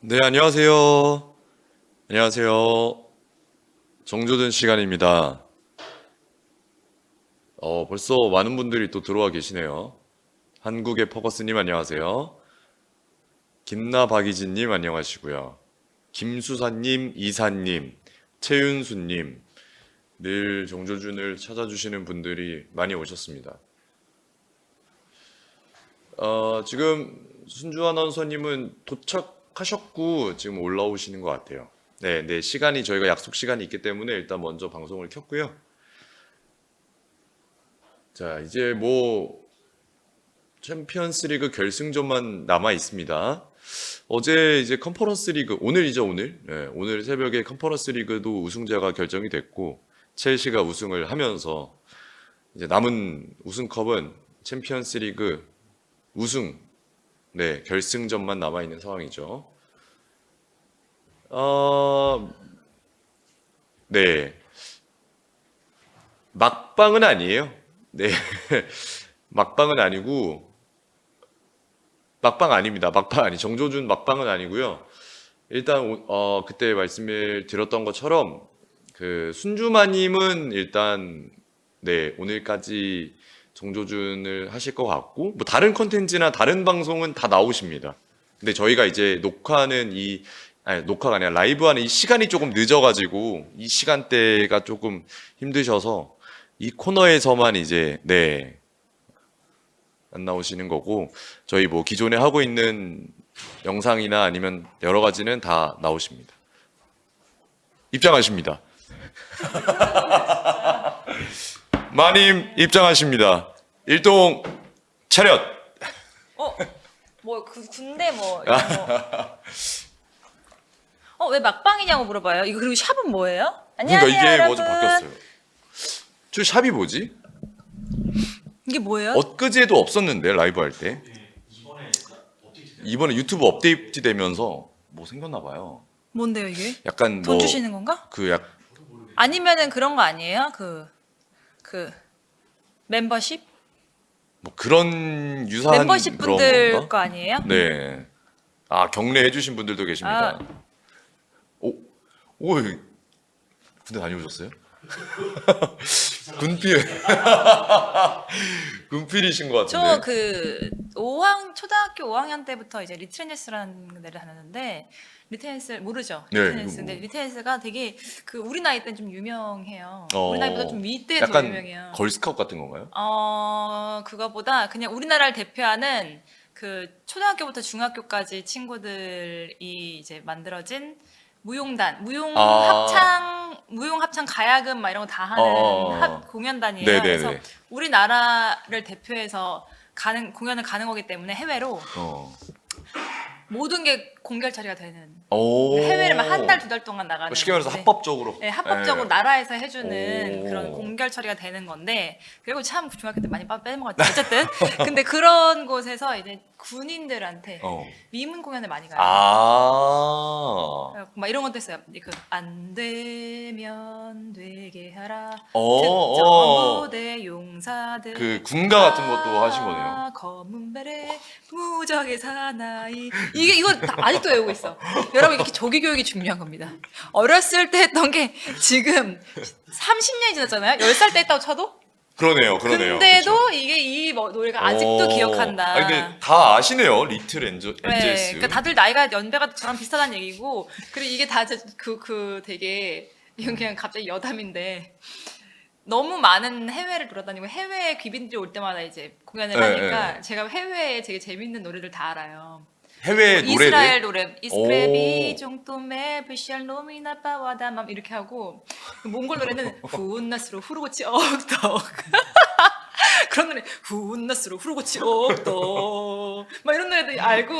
네, 안녕하세요. 안녕하세요. 정조준 시간입니다. 벌써 많은 분들이 또 들어와 계시네요. 한국의 퍼거스님 안녕하세요. 김나 박이진님 안녕하시고요. 김수사님, 이사님, 최윤수님, 늘 정조준을 찾아주시는 분들이 많이 오셨습니다. 지금 순주 아나운서님은 도착하셨고 지금 올라오시는 것 같아요. 네, 시간이 저희가 약속 시간이 있기 때문에 일단 먼저 방송을 켰고요. 자, 이제 뭐 챔피언스리그 결승전만 남아 있습니다. 어제 이제 컨퍼런스리그 오늘이죠, 오늘. 네, 오늘 새벽에 컨퍼런스리그도 우승자가 결정이 됐고 첼시가 우승을 하면서 이제 남은 우승컵은 챔피언스리그 우승, 네, 결승전만 남아 있는 상황이죠. 어, 네, 막방은 아니에요. 네, 막방은 아니고 막방 아닙니다. 막방 아니 정조준 막방은 아니고요. 일단 그때 말씀을 드렸던 것처럼 그 순주마님은 일단 네 오늘까지 정조준을 하실 것 같고 뭐 다른 컨텐츠나 다른 방송은 다 나오십니다. 근데 저희가 이제 녹화하는 이 아니 녹화가 아니라 라이브하는 이 시간이 조금 늦어가지고 이 시간대가 조금 힘드셔서 이 코너에서만 이제 네 안 나오시는 거고 저희 뭐 기존에 하고 있는 영상이나 아니면 여러 가지는 다 나오십니다. 입장하십니다. 마님 입장하십니다. 일동 차렷. 어? 뭐 군대 뭐 이런 거. 왜 막방이냐고 물어봐요. 이거 그리고 샵은 뭐예요? 그러니까 안녕하세요, 이게 여러분. 뭐좀 바뀌었어요. 저 샵이 뭐지? 이게 뭐예요? 엊그제도 없었는데 라이브 할 때. 이번에 유튜브 업데이트 되면서 뭐 생겼나 봐요. 뭔데요, 이게? 약간 돈 뭐 주시는 건가? 약 아니면은 그런 거 아니에요? 그 멤버십? 뭐 그런 유사한 멤버십 그런 분들 건가? 거 아니에요? 네. 아, 경례해 주신 분들도 계십니다. 오, 군대 다녀오셨어요? 군필. 군필이신 것 같은데. 저 그 초등학교 5학년 때부터 이제 리트레네스라는 데를 다녔는데 리트레네스 모르죠? 네, 리트레네스. 이거 근데 리트레네스가 되게 그 우리 나이 때는 좀 유명해요. 어, 우리 나이보다 좀 윗대 더 약간 유명해요. 걸스카웃 같은 건가요? 그거보다 그냥 우리나라를 대표하는 그 초등학교부터 중학교까지 친구들이 이제 만들어진 무용단, 무용 합창 가야금 막 이런 거 다 하는 공연단이에요. 네네네. 그래서 우리나라를 대표해서 공연을 가는 거기 때문에 해외로 어. 모든 게 공결 처리가 되는 오. 해외를 한 달, 두 달 동안 나가는 쉽게 말해서 건데. 합법적으로. 네, 합법적으로 예. 나라에서 해주는 오. 그런 공결 처리가 되는 건데 그리고 참 중학교 때 많이 빼먹었죠. 어쨌든 근데 그런 곳에서 이제 군인들한테 어. 미문 공연을 많이 가요. 아. 그래갖고 막 이런 것도 있어요. 안 되면 되게 하라. 어. 특전부대 용사들. 그 군가 같은 것도 하신 거네요. 검은 베레 무적의 사나이. 이거 다 아직도 외우고 있어. 여러분 이렇게 조기 교육이 중요한 겁니다. 어렸을 때 했던 게 지금 30년이 지났잖아요. 10살 때 했다고 쳐도. 그러네요. 근데도 그쵸. 이게 이 노래가 아직도 기억한다. 아니, 근데 다 아시네요. 리틀 엔젤스. 네, 그러니까 다들 나이가 연배가 저랑 비슷하다는 얘기고, 그리고 이게 다 되게 이건 그냥 갑자기 여담인데 너무 많은 해외를 돌아다니고 해외 귀빈들이 올 때마다 이제 공연을 네, 하니까 제가 해외에 되게 재밌는 노래들 다 알아요. 해외 노래들. 이스라엘 노래, 오. 이스크레비 종토메 비샬 노미나 빠와다맘 이렇게 하고 몽골 노래는 훈나스로 후르고치 억덕 그런 노래 훈나스로 후르고치 억덕 막 이런 노래도 알고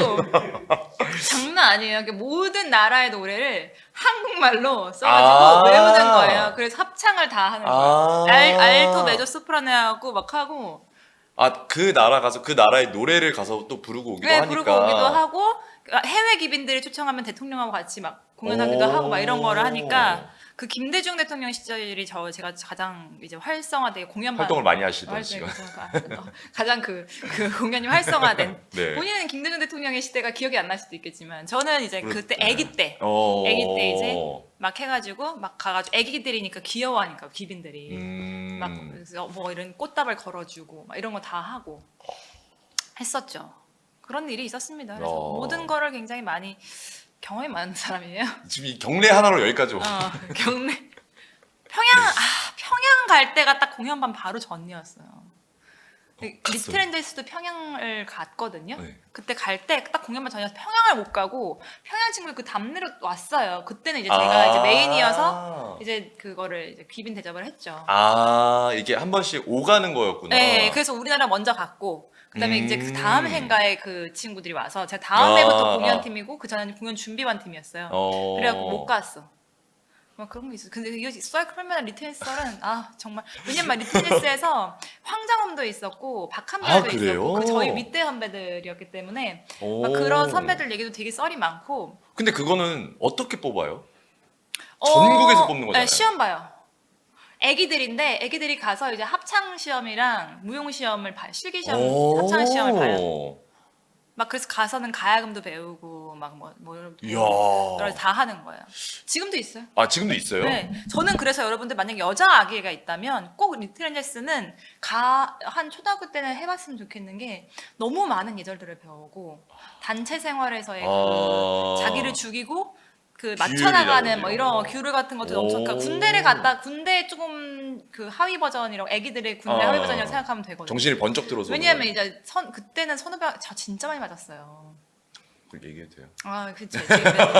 장난 아니에요. 그러니까 모든 나라의 노래를 한국말로 써가지고 외우는 거예요. 그래서 합창을 다 하는 거예요. 알토 메조 소프라노하고 막 하고 아, 그 나라 가서 그 나라의 노래를 가서 또 부르고 오기도 네, 하니까. 부르고 오기도 하고 해외 귀빈들이 초청하면 대통령하고 같이 막 공연하기도 오. 하고 막 이런 거를 하니까 그 김대중 대통령 시절이 제가 가장 이제 활성화되게 공연만 활동을 많이 하시던 활동- 시간. 가장 그 공연이 활성화된 네. 본인은 김대중 대통령의 시대가 기억이 안 날 수도 있겠지만 저는 이제 그때 네. 아기 때 어. 아기 때 이제 막 해가지고 막 가가지고 아기들이니까 귀여워하니까 귀빈들이 막 그래서 뭐 이런 꽃다발 걸어주고 막 이런 거 다 하고 했었죠. 그런 일이 있었습니다. 그래서 모든 거를 굉장히 많이 경험이 많은 사람이에요. 지금 이 경례 하나로 여기까지 경례 평양 갈 때가 딱 공연반 바로 전이었어요. 리트렌드스도 평양을 갔거든요. 네. 그때 갈 때 딱 공연반 전이어서 평양을 못 가고 평양 친구들 그 담내로 왔어요. 그때는 이제 제가 이제 메인이어서 이제 그거를 이제 귀빈 대접을 했죠. 이게 한 번씩 오가는 거였구나. 네, 그래서 우리나라 먼저 갔고 그다음에 이제 그 다음 해인가에 그 친구들이 와서 제가 다음 해부터 공연팀이고 그 전에는 공연 준비반 팀이었어요. 그래갖고 못 갔어. 막 그런 게 있어. 근데 이거 썰크맨 리트니스는 정말 왜냐면 리트니스에서 황정음도 있었고 박한별도 있었고 그 저희 윗대 선배들이었기 때문에 막 그런 선배들 얘기도 되게 썰이 많고. 근데 그거는 어떻게 뽑아요? 전국에서 뽑는 거잖아요. 네, 시험 봐요. 애기들인데 애기들이 가서 이제 합창 시험이랑 무용 시험을 실기 시험, 합창 시험을 봐요. 막 그래서 가서는 가야금도 배우고 막 뭐 이야. 다 하는 거예요. 지금도 있어요. 지금도 있어요? 네, 저는 그래서 여러분들 만약에 여자 아기가 있다면 꼭 리트렌제스는 한 초등학교 때는 해봤으면 좋겠는 게 너무 많은 예절들을 배우고 단체 생활에서의 그 자기를 죽이고 그 맞춰나가는 뭐 이런 규율 같은 것도 엄청 군대를 갔다 군대 조금 그 하위 버전이라고 애기들의 군대 하위 버전이라고 생각하면 되거든요. 정신이 번쩍 들어서. 왜냐하면 이제 그때는 선후배 저 진짜 많이 맞았어요. 그걸 얘기해도 돼요? 그치.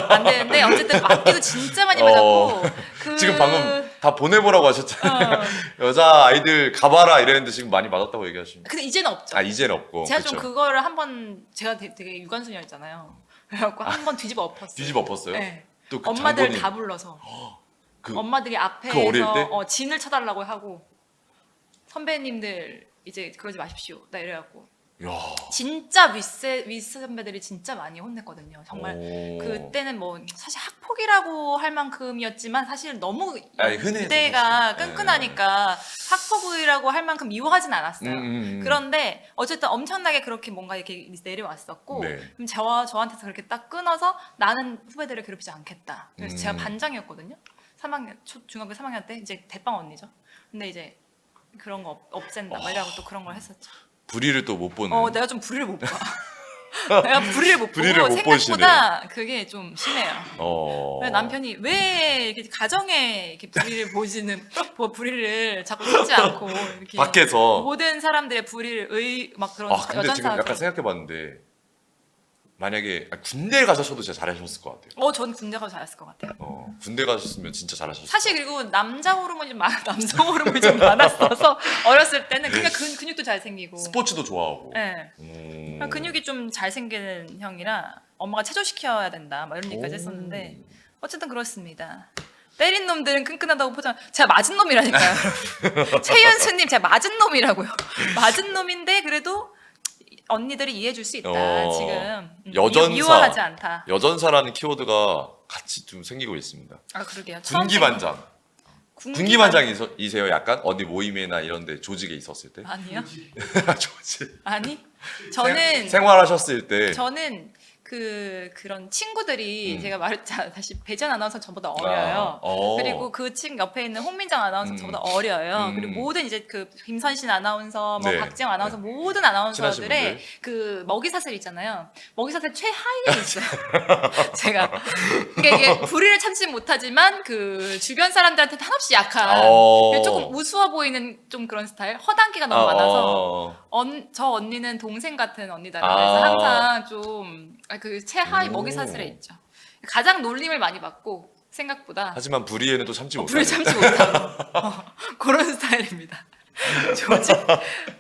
안 되는데 어쨌든 맞기도 진짜 많이 맞았고 지금 방금 다 보내보라고 하셨잖아요. 여자 아이들 가봐라 이랬는데 지금 많이 맞았다고 얘기하시면. 근데 이제는 없죠. 이제는 없고. 제가 그쵸. 좀 그거를 한번 제가 되게 유관순이었잖아요. 그래갖고 한번 뒤집어 엎었어요. 뒤집어 엎었어요? 네. 또 그 엄마들 장본인- 다 불러서 그- 엄마들이 그 어릴 때? 앞에서 진을 쳐달라고 하고 선배님들 이제 그러지 마십시오. 나 이래갖고 야. 진짜 윗세 선배들이 진짜 많이 혼냈거든요. 정말 그때는 뭐 사실 학폭이라고 할 만큼이었지만 사실 너무 흔해서 무대가 사실. 끈끈하니까 학폭이라고 할 만큼 미워하진 않았어요. 음. 그런데 어쨌든 엄청나게 그렇게 뭔가 이렇게 내려왔었고 네. 그럼 저한테서 그렇게 딱 끊어서 나는 후배들을 괴롭히지 않겠다. 그래서 제가 반장이었거든요. 3학년 중학교 3학년 때 이제 대빵 언니죠. 근데 이제 그런 거 없앤다. 막 이러고 또 그런 걸 했었죠. 불의를 또 못 보는. 내가 좀 불의를 못 봐. 내가 불의를 못 불의를 보고 못 생각보다 그게 좀 심해요. 어. 남편이 왜 이렇게 가정에 이렇게 불의를 불의를 자꾸 찾지 않고 이렇게 밖에서. 모든 사람들의 불의를 막 그런 근데 지금 여잔사들. 약간 생각해봤는데 만약에 군대 가셨어도 진짜 잘하셨을 것 같아요. 전 군대 가서 잘했을 것 같아요. 군대 가셨으면 진짜 잘하셨을 사실 그리고 남성 호르몬이 좀 많았어서 어렸을 때는 그냥 근육도 잘생기고 스포츠도 좋아하고. 네. 근육이 좀 잘생기는 형이라 엄마가 체조시켜야 된다 막 이런 얘기까지 했었는데 어쨌든 그렇습니다. 때린 놈들은 끈끈하다고 포장. 제가 맞은 놈이라니까요. 최윤수님 제가 맞은 놈이라고요. 맞은 놈인데 그래도 언니들이 이해해줄 수 있다. 지금 여전사. 미워하지 않다. 여전사라는 키워드가 같이 좀 생기고 있습니다. 그러게요. 군기반장. 군기반장이세요? 약간 어디 모임이나 이런데 조직에 있었을 때? 아니요. 조직. 아니. 저는 생활하셨을 때. 저는 그런 친구들이 제가 말했잖아. 다시 배전 아나운서 저보다 어려요. 그리고 그 옆에 있는 홍민정 아나운서 저보다 어려요. 그리고 모든 이제 그 김선신 아나운서, 뭐 네. 박지영 아나운서 모든 친하신 아나운서들의 분들. 그 먹이사슬 있잖아요. 먹이사슬 최하위에 있어요. 제가 이게 불의를 참지 못하지만 그 주변 사람들한테 한없이 약한 조금 우스워 보이는 좀 그런 스타일. 허당기가 너무 많아서 저 언니는 동생 같은 언니다. 그래서 항상 좀 그 최하위 먹이사슬에 있죠. 가장 놀림을 많이 받고 생각보다 하지만 불의에는 또 참지 못하고. 불을 참지 못하고 그런 스타일입니다.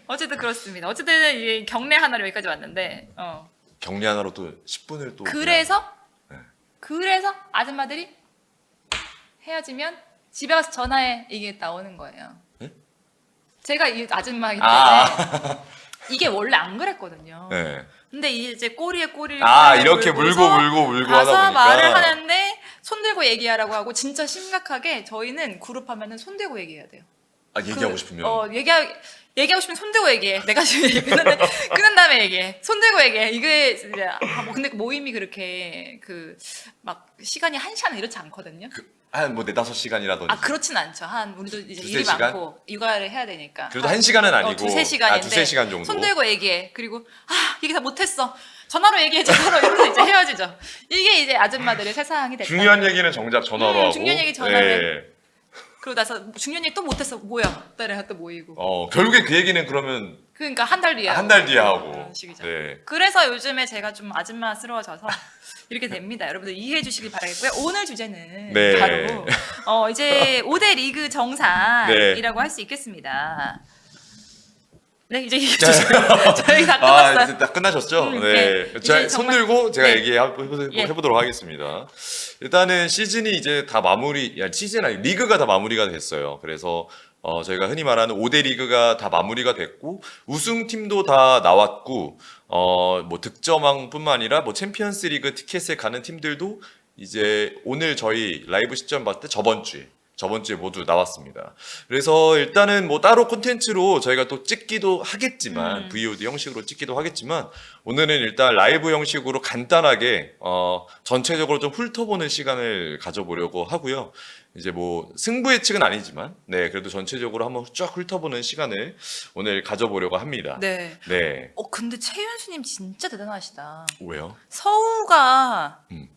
어쨌든 그렇습니다. 어쨌든 이 경례 하나로 여기까지 왔는데 격리 하나로 또 10분을 또. 그래서 그냥- 아줌마들이 헤어지면 집에 가서 전화해 이게 나오는 거예요. 네? 제가 이 아줌마이기 때문에 이게 원래 안 그랬거든요. 네. 근데 이제 꼬리에 꼬리를 이렇게 물고 가서 하다 보니까. 말을 하는데 손들고 얘기하라고 하고 진짜 심각하게 저희는 그룹 하면은 손들고 얘기해야 돼요. 아, 얘기하고 싶으면. 얘기하고 싶으면 손들고 얘기해. 내가 지금 얘기했는데 끝난 다음에 얘기해. 손들고 얘기해. 이게 이제 근데 모임이 그렇게 막 시간이 1시간 이렇지 않거든요. 한 뭐 4-5시간이라든지. 그렇진 않죠. 우리도 이제 두세 일이 시간? 많고 육아를 해야 되니까. 그래도 1시간은 아니고. 2-3시간인데. 2-3시간 정도. 손들고 얘기해. 그리고 얘기 다 못했어. 전화로 얘기해. 전화로 이러면서 이제 헤어지죠. 이게 이제 아줌마들의 세상이 됐다. 중요한 얘기는 정작 전화로 하고. 중요한 얘기 전화로 예. 그러고 나서 중요한 얘기 또 못했어. 뭐야? 딸이랑 또 모이고. 결국에 그 얘기는 그러면 그러니까 한 달 뒤에 한 달 뒤에 하고. 그런 식이죠. 네. 그래서 요즘에 제가 좀 아줌마스러워져서 이렇게 됩니다. 여러분들 이해해 주시길 바라겠고요. 오늘 주제는 네. 바로 이제 5대 리그 정상이라고 할 수 있겠습니다. 네, 이제 얘기해 주세요. 저희 다 끝났어요. 이제 다 끝나셨죠? 네. 이제 자, 손 정말- 들고 제가 네. 얘기해보도록 하겠습니다. 일단은 시즌이 이제 다 시즌 아니 리그가 다 마무리가 됐어요. 그래서 저희가 흔히 말하는 5대 리그가 다 마무리가 됐고 우승팀도 다 나왔고 뭐 득점왕뿐만 아니라 뭐 챔피언스 리그 티켓에 가는 팀들도 이제 오늘 저희 라이브 시점 봤을 때 저번 주에 모두 나왔습니다. 그래서 일단은 뭐 따로 콘텐츠로 저희가 또 찍기도 하겠지만 VOD 형식으로 찍기도 하겠지만 오늘은 일단 라이브 형식으로 간단하게 전체적으로 좀 훑어보는 시간을 가져보려고 하고요. 이제 뭐 승부 예측은 아니지만 네 그래도 전체적으로 한번 쫙 훑어보는 시간을 오늘 가져보려고 합니다. 네. 네. 근데 최윤수님 진짜 대단하시다. 왜요? 서우가 음.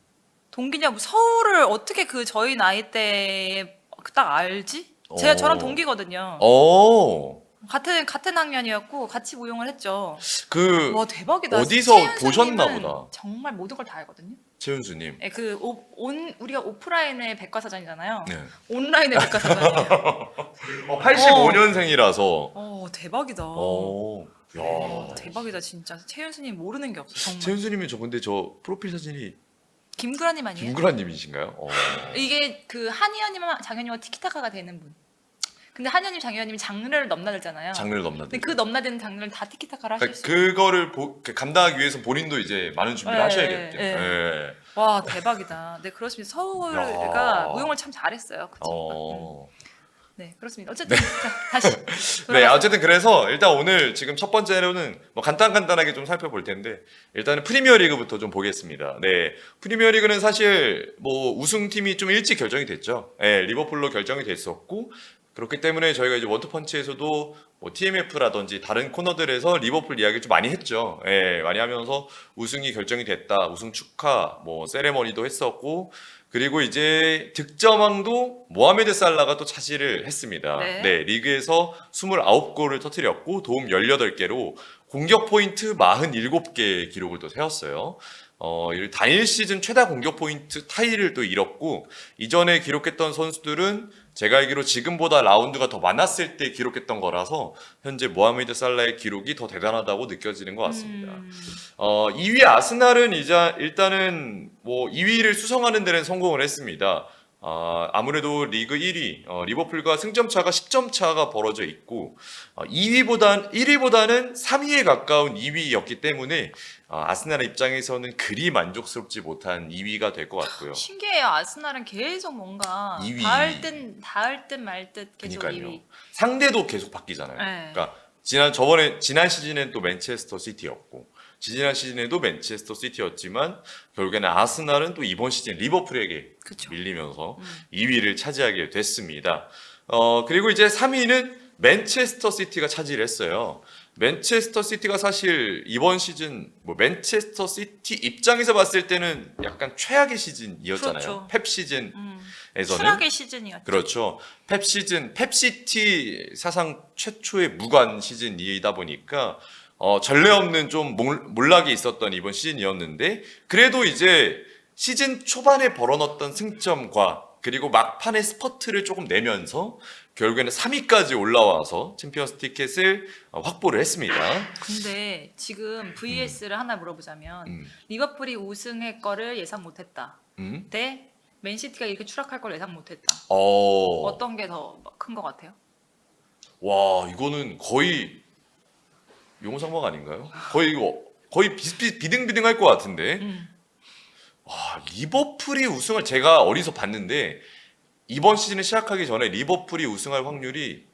동기냐고 서우를 어떻게 저희 나이 때에 딱 알지? 제가 저랑 동기거든요. 같은 학년이었고 같이 무용을 했죠. 와 대박이다. 어디서 최윤수님은 보셨나 보다. 정말 모든 걸 다 알거든요. 최윤수님. 네, 우리가 오프라인의 백과사전이잖아요. 네. 온라인의 백과사전이에요. 85년생이라서. 대박이다. 야. 대박이다 진짜. 최윤수님 모르는 게 없어 정말. 최윤수님이 근데 저 프로필 사진이 김구라님 아니에요? 김구라님이신가요? 이게 한의원님 장현님과 티키타카가 되는 분. 근데 한의원님 장현님이 장르를 넘나들잖아요. 장르를 넘나들. 근데 그 넘나드는 장르를 다 티키타카를 하실 수 있어요. 그거를 감당하기 위해서 본인도 이제 많은 준비를 네, 하셔야겠죠. 네. 네. 와 대박이다. 네 그렇습니다. 서울가 야. 무용을 참 잘했어요. 그쵸? 네 그렇습니다. 어쨌든 자, 다시 네, 돌아가서. 어쨌든 그래서 일단 오늘 지금 첫 번째로는 뭐 간단하게 좀 살펴볼 텐데 일단은 프리미어리그부터 좀 보겠습니다. 네, 프리미어리그는 사실 뭐 우승팀이 좀 일찍 결정이 됐죠. 네, 리버풀로 결정이 됐었고 그렇기 때문에 저희가 이제 원투펀치에서도 뭐 TMF라든지 다른 코너들에서 리버풀 이야기 좀 많이 했죠. 예, 많이 하면서 우승이 결정이 됐다, 우승 축하, 뭐 세레머니도 했었고, 그리고 이제 득점왕도 모하메드 살라가 또 차지를 했습니다. 네. 네, 리그에서 29골을 터뜨렸고 도움 18개로 공격 포인트 47개 기록을 또 세웠어요. 단일 시즌 최다 공격 포인트 타이를 또 이뤘고 이전에 기록했던 선수들은 제가 알기로 지금보다 라운드가 더 많았을 때 기록했던 거라서 현재 모하메드 살라의 기록이 더 대단하다고 느껴지는 것 같습니다. 2위 아스날은 일단은 뭐 2위를 수성하는 데는 성공을 했습니다. 아무래도 리그 1위 리버풀과 승점 차가 10점 차가 벌어져 있고 1위보다는 3위에 가까운 2위였기 때문에 아스날의 입장에서는 그리 만족스럽지 못한 2위가 될 것 같고요. 신기해요. 아스날은 계속 뭔가 2위. 닿을 듯 말 듯 계속 그러니까요. 2위. 상대도 계속 바뀌잖아요. 네. 그러니까 지난 시즌엔 또 맨체스터 시티였고 지난 시즌에도 맨체스터 시티였지만 결국에는 아스날은 또 이번 시즌 리버풀에게 그쵸. 밀리면서 2위를 차지하게 됐습니다. 그리고 이제 3위는 맨체스터 시티가 차지를 했어요. 맨체스터 시티가 사실 이번 시즌 뭐 맨체스터 시티 입장에서 봤을 때는 약간 최악의 시즌이었잖아요. 그렇죠. 펩 시즌에서는 추락의 시즌이었죠. 그렇죠. 펩시티 사상 최초의 무관 시즌이다 보니까 전례 없는 좀 몰락이 있었던 이번 시즌이었는데 그래도 이제 시즌 초반에 벌어넣었던 승점과 그리고 막판에 스퍼트를 조금 내면서 결국에는 3위까지 올라와서 챔피언스 티켓을 확보를 했습니다. 근데 지금 VS를 하나 물어보자면 음. 리버풀이 우승할 거를 예상 못했다. 음? 대 맨시티가 이렇게 추락할 걸 예상 못했다. 어. 어떤 게 더 큰 것 같아요? 와, 이거는 거의 용상막 아닌가요? 거의 비등비등할 것 같은데. 리버풀이 우승을 제가 어디서 봤는데 이번 시즌을 시작하기 전에 리버풀이 우승할 확률이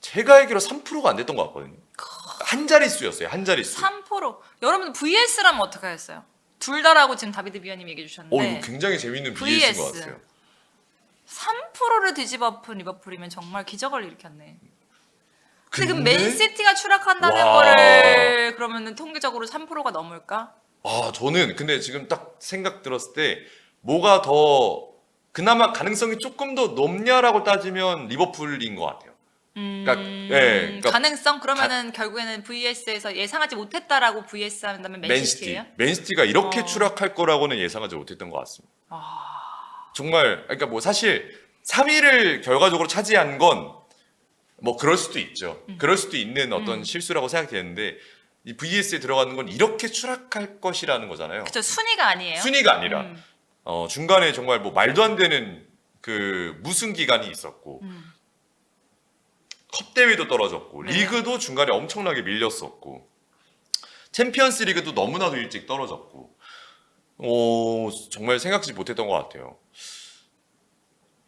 제가 알기로 3%가 안 됐던 것 같거든요. 한 자릿수였어요. 한 자릿수. 3%. 여러분 VS라면 어떻게 하겠어요? 둘 다라고 지금 다비드 비아님 얘기해 주셨는데 이거 굉장히 재밌는 VS인 것 VS. 같아요. 3%를 뒤집어 엎은 리버풀이면 정말 기적을 일으켰네. 근데 그 근데? 맨시티가 추락한다는 와. 거를 그러면은 통계적으로 3%가 넘을까? 저는 근데 지금 딱 생각 들었을 때 뭐가 더 그나마 가능성이 조금 더 높냐라고 따지면 리버풀인 것 같아요. 그러니까 가능성? 그러면은 결국에는 VS에서 예상하지 못했다라고 VS 한다면 맨시티예요? 맨시티가 이렇게 어. 추락할 거라고는 예상하지 못했던 것 같습니다. 아, 정말 그러니까 뭐 사실 3위를 결과적으로 차지한 건 뭐 그럴 수도 있죠. 그럴 수도 있는 어떤 실수라고 생각되는데 이 VS에 들어가는 건 이렇게 추락할 것이라는 거잖아요. 그쵸. 순위가 아니에요. 순위가 아니라 음. 중간에 정말 뭐 말도 안 되는 그 무슨 기간이 있었고 컵 대회도 떨어졌고 네. 리그도 중간에 엄청나게 밀렸었고 챔피언스 리그도 너무나도 일찍 떨어졌고 정말 생각지 못했던 것 같아요.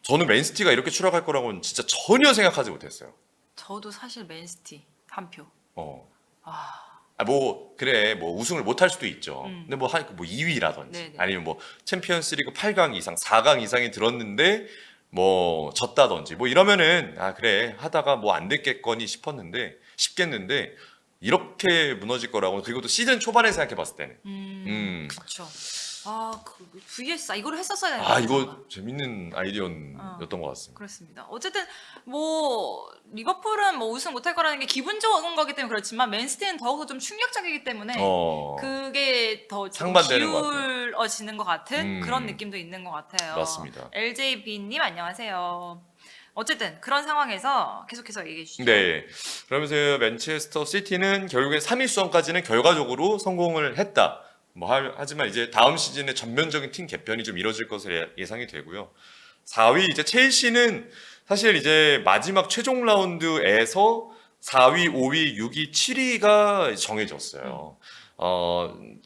저는 맨시티가 이렇게 추락할 거라고는 진짜 전혀 생각하지 못했어요. 저도 사실 맨시티 한 표. 뭐 그래 뭐 우승을 못 할 수도 있죠. 근데 뭐 2위라든지 네네. 아니면 뭐 챔피언스리그 8강 이상, 4강 이상이 들었는데 뭐 졌다든지 뭐 이러면은 그래 하다가 뭐 안 됐겠거니 싶겠는데 이렇게 무너질 거라고 그리고 또 시즌 초반에 생각해 봤을 때는 그쵸. 그 VS 이거를 했었어야 되는데. 이거 재밌는 아이디어였던 것 같습니다. 그렇습니다. 어쨌든 뭐 리버풀은 뭐 우승 못할 거라는 게 기분 좋은 거기 때문에 그렇지만 맨시티는 더욱더 좀 충격적이기 때문에 그게 더 상반되는 것 같아요. 기울어지는 것 같은 그런 느낌도 있는 것 같아요. 맞습니다. LJB님 안녕하세요. 어쨌든 그런 상황에서 계속해서 얘기해 주시죠. 네. 그러면서 맨체스터 시티는 결국에 3위 수험까지는 결과적으로 성공을 했다. 하지만 이제 다음 시즌에 전면적인 팀 개편이 좀 이뤄질 것으로 예상이 되고요. 4위 이제 첼시는 사실 이제 마지막 최종 라운드에서 4위, 5위, 6위, 7위가 정해졌어요.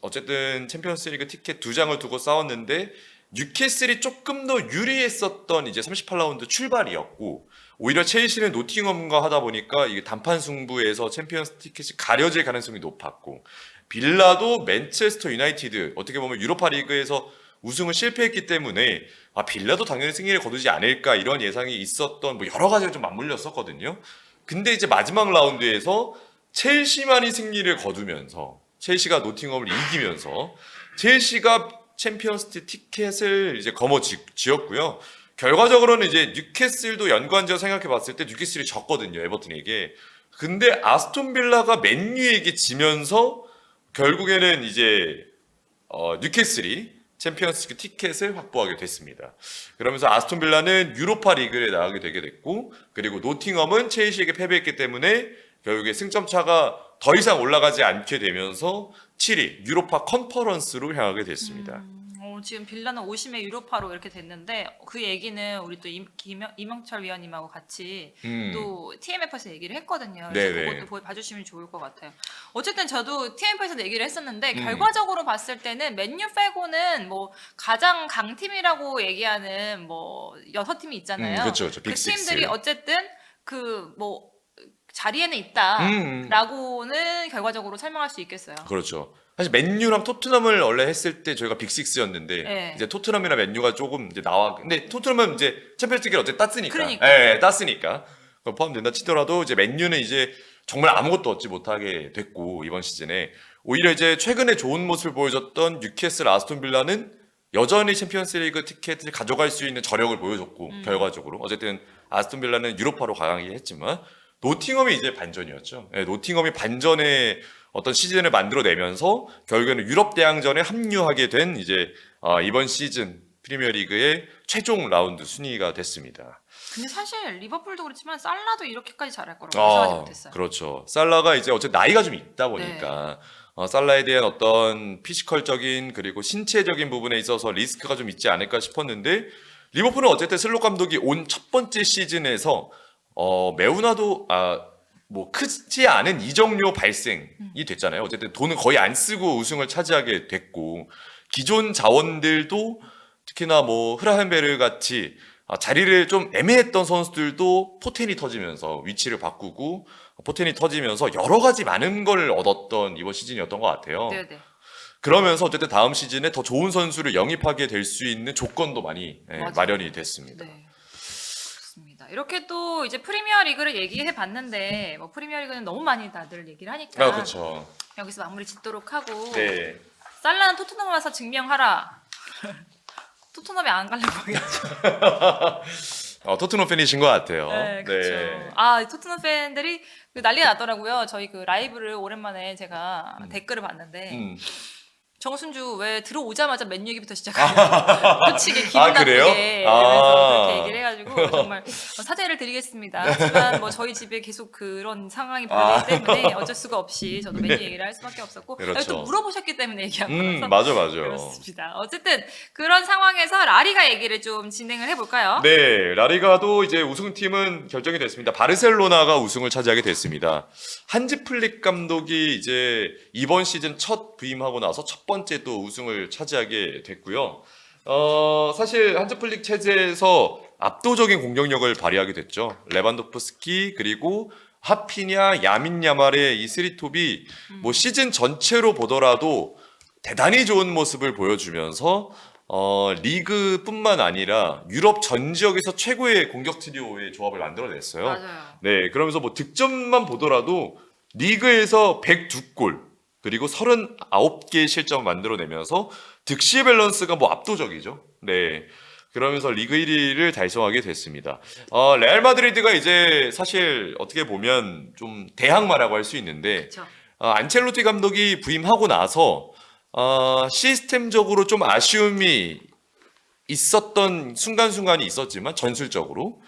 어쨌든 챔피언스리그 티켓 2장을 두고 싸웠는데 뉴캐슬이 조금 더 유리했었던 이제 38라운드 출발이었고 오히려 첼시는 노팅엄과 하다 보니까 이게 단판 승부에서 챔피언스 티켓이 가려질 가능성이 높았고 빌라도 맨체스터 유나이티드 어떻게 보면 유로파 리그에서 우승을 실패했기 때문에 빌라도 당연히 승리를 거두지 않을까 이런 예상이 있었던 뭐 여러 가지가 좀 맞물렸었거든요. 근데 이제 마지막 라운드에서 첼시만이 승리를 거두면서 첼시가 노팅엄을 이기면서 첼시가 챔피언스 티켓을 이제 거머쥐었고요. 결과적으로는 이제 뉴캐슬도 연관지어 생각해 봤을 때 뉴캐슬이 졌거든요. 에버튼에게. 근데 아스톤 빌라가 맨유에게 지면서 결국에는 이제 뉴캐슬이 챔피언스 티켓을 확보하게 됐습니다. 그러면서 아스톤 빌라는 유로파 리그에 나가게 되게 됐고 그리고 노팅엄은 첼시에게 패배했기 때문에 결국에 승점 차가 더 이상 올라가지 않게 되면서 7위 유로파 컨퍼런스로 향하게 됐습니다. 지금 빌라는 오심의 유로파로 이렇게 됐는데 그 얘기는 우리 또 이명철 위원님하고 같이 또 TMF에서 얘기를 했거든요. 그래서 네네. 그것도 봐주시면 좋을 것 같아요. 어쨌든 저도 TMF에서 얘기를 했었는데 결과적으로 봤을 때는 맨유 빼고는 뭐 가장 강팀이라고 얘기하는 뭐 6팀이 있잖아요. 그렇죠. 그 빅 식스. 팀들이 어쨌든 그 뭐 자리에는 있다라고는 결과적으로 설명할 수 있겠어요. 그렇죠. 사실 맨유랑 토트넘을 원래 했을 때 저희가 빅6였는데 네. 이제 토트넘이랑 맨유가 조금 이제 나와. 근데 토트넘은 이제 챔피언스 리그를 어쨌든 땄으니까. 그러니까. 예, 땄으니까. 그거 포함된다 치더라도 이제 맨유는 이제 정말 아무것도 얻지 못하게 됐고 이번 시즌에 오히려 이제 최근에 좋은 모습을 보여줬던 뉴캐슬, 아스톤 빌라는 여전히 챔피언스 리그 티켓을 가져갈 수 있는 저력을 보여줬고 결과적으로 어쨌든 아스톤 빌라는 유로파로 가긴 했지만 노팅엄이 이제 반전이었죠. 네, 노팅엄이 반전의 어떤 시즌을 만들어내면서 결국에는 유럽 대항전에 합류하게 된 이제 이번 시즌 프리미어리그의 최종 라운드 순위가 됐습니다. 근데 사실 리버풀도 그렇지만 살라도 이렇게까지 잘할 거라고 예상하지 못했어요. 그렇죠. 살라가 이제 어쨌든 나이가 좀 있다 보니까 살라에 대한 어떤 피지컬적인 그리고 신체적인 부분에 있어서 리스크가 좀 있지 않을까 싶었는데 리버풀은 어쨌든 슬롯 감독이 온 첫 번째 시즌에서 매우나도 뭐 크지 않은 이적료 발생이 됐잖아요. 어쨌든 돈은 거의 안 쓰고 우승을 차지하게 됐고 기존 자원들도 특히나 뭐 흐라헨베르 같이 자리를 좀 애매했던 선수들도 포텐이 터지면서 위치를 바꾸고 포텐이 터지면서 여러 가지 많은 걸 얻었던 이번 시즌이었던 것 같아요. 네네. 그러면서 어쨌든 다음 시즌에 더 좋은 선수를 영입하게 될 수 있는 조건도 많이 맞아요. 마련이 됐습니다. 네. 그렇습니다. 이렇게 또 이제 프리미어 리그를 얘기해 봤는데 뭐 프리미어 리그는 너무 많이 다들 얘기를 하니까 그렇죠. 여기서 마무리 짓도록 하고 네. 살라는 토트넘 와서 증명하라. 토트넘에 안 가려고 하겠죠. 토트넘 팬이신 것 같아요. 네, 그렇죠. 아, 토트넘 팬들이 난리가 났더라고요. 저희 그 라이브를 오랜만에 제가 댓글을 봤는데 음. 정순주 왜 들어오자마자 맨유 얘기부터 시작하냐. 굳히게 기분 그래요? 나쁘게 이러면서 그렇게 얘기를 해가지고 정말 사죄를 드리겠습니다. 하지만 뭐 저희 집에 계속 그런 상황이 벌어지기 때문에 어쩔 수가 없이 저도 맨유 얘기를 할 수밖에 없었고 그렇죠. 또 물어보셨기 때문에 얘기한 거라서 맞아. 그렇습니다. 어쨌든 그런 상황에서 라리가 얘기를 좀 진행을 해볼까요? 네, 라리가도 이제 우승팀은 결정이 됐습니다. 바르셀로나가 우승을 차지하게 됐습니다. 한지 플릭 감독이 이제 이번 시즌 첫 부임하고 나서 첫 번째 또 우승을 차지하게 됐고요. 사실 한지 플릭 체제에서 압도적인 공격력을 발휘하게 됐죠. 레반도프스키 그리고 하피냐, 야민 야말의 이 쓰리톱이 뭐 시즌 전체로 보더라도 대단히 좋은 모습을 보여주면서 리그뿐만 아니라 유럽 전 지역에서 최고의 공격 트리오의 조합을 만들어냈어요. 맞아요. 네, 그러면서 뭐 득점만 보더라도 리그에서 102골 그리고 39개의 실점을 만들어내면서 득실 밸런스가 뭐 압도적이죠. 네. 그러면서 리그 1위를 달성하게 됐습니다. 레알 마드리드가 이제 사실 어떻게 보면 좀 대항마라고 할 수 있는데 그렇죠. 안첼로티 감독이 부임하고 나서 시스템적으로 좀 아쉬움이 있었던 순간순간이 있었지만 전술적으로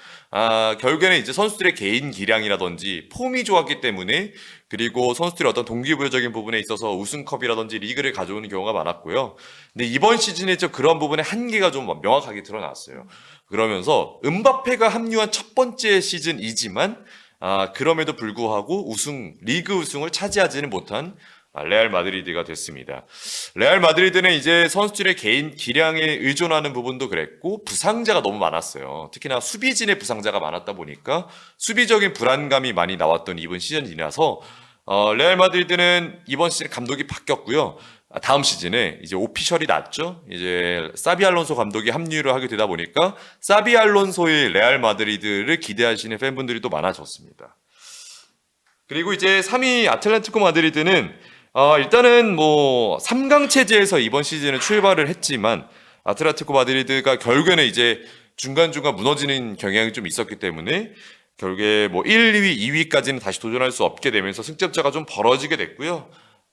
결국에는 이제 선수들의 개인 기량이라든지 폼이 좋았기 때문에 그리고 선수들의 어떤 동기부여적인 부분에 있어서 우승컵이라든지 리그를 가져오는 경우가 많았고요. 근데 이번 시즌에 좀 그런 부분의 한계가 좀 명확하게 드러났어요. 그러면서 음바페가 합류한 첫 번째 시즌이지만 그럼에도 불구하고 리그 우승을 차지하지는 못한 레알 마드리드가 됐습니다. 레알 마드리드는 이제 선수들의 개인 기량에 의존하는 부분도 그랬고 부상자가 너무 많았어요. 특히나 수비진의 부상자가 많았다 보니까 수비적인 불안감이 많이 나왔던 이번 시즌이라서 레알 마드리드는 이번 시즌 감독이 바뀌었고요. 다음 시즌에 이제 오피셜이 났죠. 이제 사비 알론소 감독이 합류를 하게 되다 보니까 사비 알론소의 레알 마드리드를 기대하시는 팬분들이 또 많아졌습니다. 그리고 이제 3위 아틀레티코 마드리드는 일단은 뭐 3강 체제에서 이번 시즌은 출발을 했지만 아틀레티코 마드리드가 결국에는 이제 중간중간 무너지는 경향이 좀 있었기 때문에 결국에 뭐 1, 2위, 2위까지는 다시 도전할 수 없게 되면서 승점차가 좀 벌어지게 됐고요.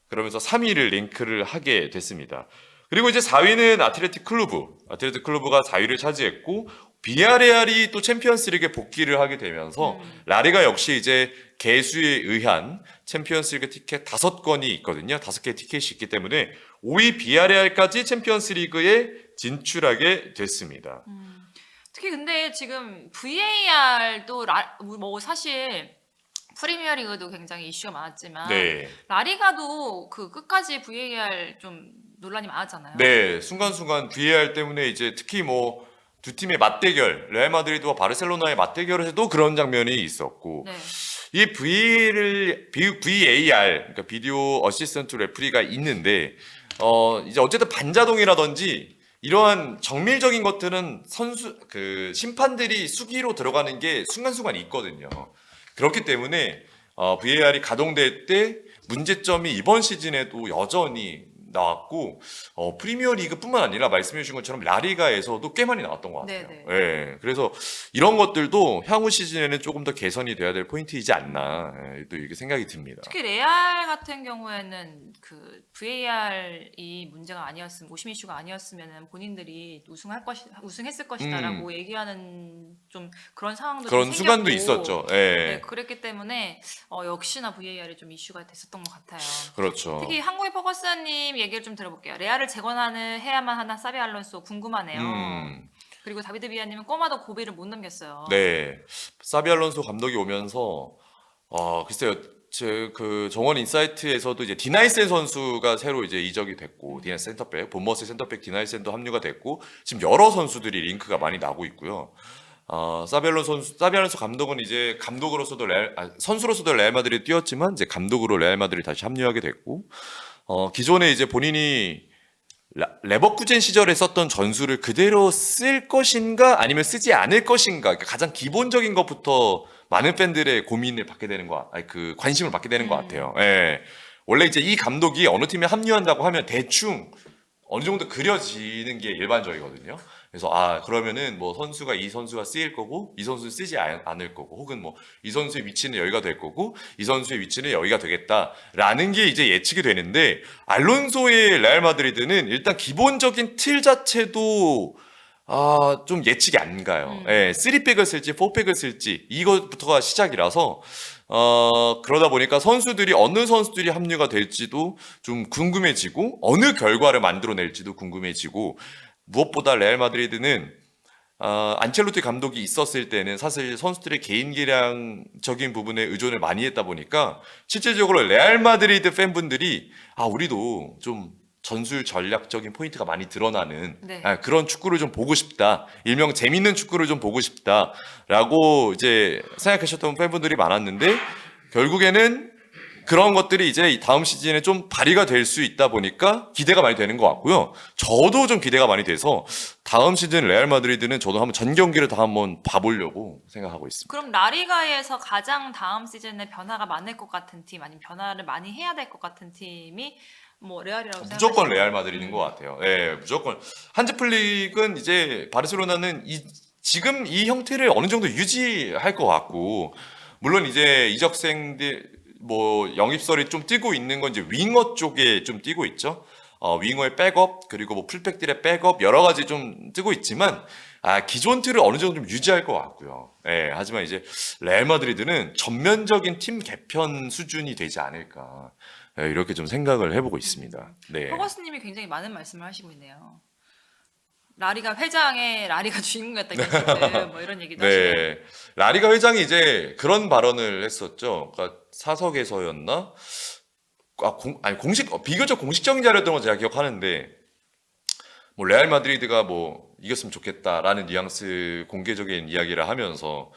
그러면서 3위를 랭크를 하게 됐습니다. 그리고 이제 4위는 아틀레틱 클루브가 4위를 차지했고 비아레알이 또 챔피언스리그에 복귀를 하게 되면서 라리가 역시 이제 개수에 의한 챔피언스리그 티켓 5건이 있거든요. 5개의 티켓이 있기 때문에 5위 비아레알까지 챔피언스리그에 진출하게 됐습니다. 특히 근데 지금 VAR도 뭐 사실 프리미어리그도 굉장히 이슈가 많았지만 네. 라리가도 그 끝까지 VAR 좀 논란이 많았잖아요. 네, 순간순간 VAR 때문에 이제 특히 뭐 두 팀의 맞대결, 레알 마드리드와 바르셀로나의 맞대결에서도 그런 장면이 있었고 네. 이 VAR, 그러니까 비디오 어시스턴트 레프리가 있는데 이제 어쨌든 반자동이라든지 이러한 정밀적인 것들은 심판들이 수기로 들어가는 게 순간순간 있거든요. 그렇기 때문에 VAR이 가동될 때 문제점이 이번 시즌에도 여전히 나왔고 프리미어 리그뿐만 아니라 말씀해 주신 것처럼 라리가에서도 꽤 많이 나왔던 것 같아요. 네네. 예, 그래서 이런 것들도 향후 시즌에는 조금 더 개선이 돼야 될 포인트이지 않나 또 이렇게 생각이 듭니다. 특히 레알 같은 경우에는 그 VAR이 문제가 아니었으면 오심 이슈가 아니었으면 본인들이 우승했을 것이다라고 얘기하는 좀 그런 상황도 그런 좀 순간도 생겼고, 있었죠. 예. 네, 그랬기 때문에 역시나 VAR이 좀 이슈가 됐었던 것 같아요. 그렇죠. 특히 한국의 퍼거슨님 얘기를 좀 들어볼게요. 레알을 해야만 하나 사비 알론소 궁금하네요. 그리고 다비드 비아님은 꼬마도 고비를 못 넘겼어요. 네. 사비 알론소 감독이 오면서 글쎄요. 제 그 정원 인사이트에서도 이제 디나이센 선수가 새로 이제 이적이 됐고, 디나이센 센터백, 본머스 센터백 디나이센도 합류가 됐고, 지금 여러 선수들이 링크가 많이 나고 있고요. 사비알론소 감독은 이제 감독으로서도 선수로서도 레알 마드리드 뛰었지만 이제 감독으로 레알 마드리드 다시 합류하게 됐고, 기존에 이제 본인이 레버쿠젠 시절에 썼던 전술을 그대로 쓸 것인가 아니면 쓰지 않을 것인가, 그러니까 가장 기본적인 것부터 많은 팬들의 고민을 받게 되는 그 관심을 받게 되는 것 같아요. 예. 원래 이제 이 감독이 어느 팀에 합류한다고 하면 대충 어느 정도 그려지는 게 일반적이거든요. 그래서 그러면은 뭐 이 선수가 쓰일 거고 이 선수는 쓰지 않을 거고, 혹은 뭐 이 선수의 위치는 여기가 될 거고 이 선수의 위치는 여기가 되겠다라는 게 이제 예측이 되는데, 알론소의 레알 마드리드는 일단 기본적인 틀 자체도 좀 예측이 안 가요. 예, 3백을 쓸지 4백을 쓸지 이것부터가 시작이라서 그러다 보니까 어느 선수들이 합류가 될지도 좀 궁금해지고, 어느 결과를 만들어낼지도 궁금해지고, 무엇보다 레알 마드리드는 안첼로티 감독이 있었을 때는 사실 선수들의 개인 기량적인 부분에 의존을 많이 했다 보니까 실질적으로 레알 마드리드 팬분들이 우리도 좀 전술 전략적인 포인트가 많이 드러나는 네. 그런 축구를 좀 보고 싶다, 일명 재밌는 축구를 좀 보고 싶다라고 이제 생각하셨던 팬분들이 많았는데, 결국에는 그런 것들이 이제 다음 시즌에 좀 발휘가 될 수 있다 보니까 기대가 많이 되는 것 같고요. 저도 좀 기대가 많이 돼서 다음 시즌 레알 마드리드는 저도 한번 전 경기를 다 한번 봐보려고 생각하고 있습니다. 그럼 라리가에서 가장 다음 시즌에 변화가 많을 것 같은 팀, 아니면 변화를 많이 해야 될 것 같은 팀이 뭐 레알이라고 무조건 생각하시나요? 레알 마드리드인 것 같아요. 예, 무조건. 한지 플릭은 이제 바르셀로나는 지금 이 형태를 어느 정도 유지할 것 같고, 물론 이제 이적생들 뭐 영입설이 좀 뛰고 있는 건 이제 윙어 쪽에 좀 뛰고 있죠. 윙어의 백업, 그리고 뭐 풀백들의 백업, 여러 가지 좀 뜨고 있지만 기존 틀을 어느 정도 좀 유지할 것 같고요. 예, 하지만 이제 레알 마드리드는 전면적인 팀 개편 수준이 되지 않을까, 이렇게 좀 생각을 해보고 있습니다. 네. 허거스님이 굉장히 많은 말씀을 하시고 있네요. 라리가 회장의 라리가 주인공이었다 이런 식으로 뭐 이런 얘기도 하시고. 네. 라리가 회장이 이제 그런 발언을 했었죠. 그러니까 사석에서였나? 비교적 공식적인 자료였던 거 제가 기억하는데, 뭐 레알 마드리드가 뭐 이겼으면 좋겠다라는 뉘앙스 공개적인 이야기를 하면서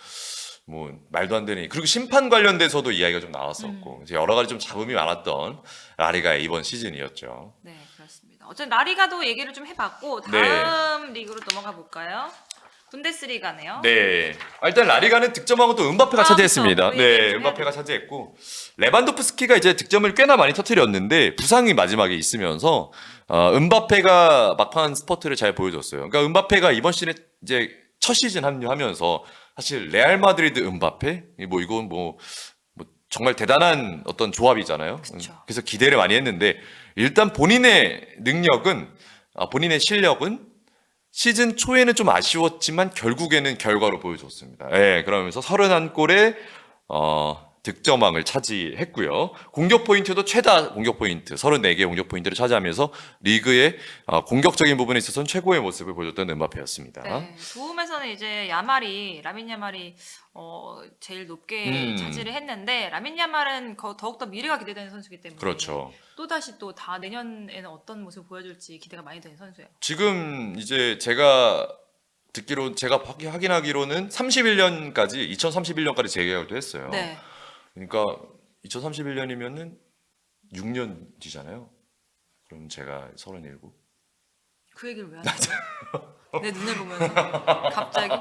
뭐 말도 안 되니, 그리고 심판 관련돼서도 이야기가 좀 나왔었고, 이제 여러 가지 좀 잡음이 많았던 라리가의 이번 시즌이었죠. 네, 그렇습니다. 어쨌든 라리가도 얘기를 좀 해봤고 다음 리그로 넘어가 볼까요? 분데스리가네요. 네. 일단 라리가는 득점하고 또 음바페가 차지했습니다. 그쵸. 그 얘기 네, 좀 음바페가 해야 차지했고, 레반도프스키가 이제 득점을 꽤나 많이 터뜨렸는데 부상이 마지막에 있으면서 음바페가 막판 스퍼트를 잘 보여줬어요. 그러니까 음바페가 이번 시즌에 이제 첫 시즌 합류하면서 사실 레알 마드리드 음바페 뭐 이건 뭐 정말 대단한 어떤 조합이잖아요. 그쵸. 그래서 기대를 많이 했는데, 일단 본인의 실력은 시즌 초에는 좀 아쉬웠지만 결국에는 결과로 보여줬습니다. 예, 그러면서 31골에 득점왕을 차지했고요. 공격 포인트도 최다 공격 포인트, 34개의 공격 포인트를 차지하면서 리그의 공격적인 부분에 있어서는 최고의 모습을 보여줬던 음바페였습니다. 네, 도움에서는 이제 라민 야말이 제일 높게 차지를 했는데, 라민 야말은 더욱더 미래가 기대되는 선수이기 때문에 그렇죠. 또다시 또 다 내년에는 어떤 모습을 보여줄지 기대가 많이 되는 선수예요. 지금 이제 제가 확인하기로는 2031년까지 재계약도 했어요. 네. 그러니까 2031년이면은 6년 뒤잖아요. 그럼 제가 37. 그 얘기를 왜 하는 거야? 내 눈을 보면서 갑자기?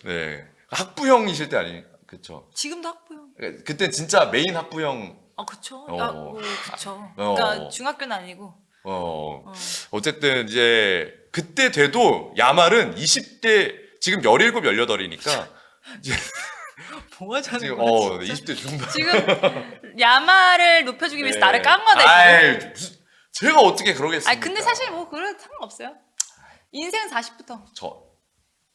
네. 학부형이실 때 아니, 그쵸? 지금도 학부형. 그때 진짜 메인 학부형. 그쵸. 어. 그쵸. 어. 그러니까 중학교는 아니고. 어쨌든 이제 그때 돼도 야말은 20대, 지금 17, 18이니까 뭐 하자는 지금 거야, 진짜? 20대 중반. 지금 야말을 높여주기 위해서 나를 깐 거네. 지금. 제가 어떻게 그러겠습니까? 근데 사실 뭐 그래 상관없어요. 인생은 40부터.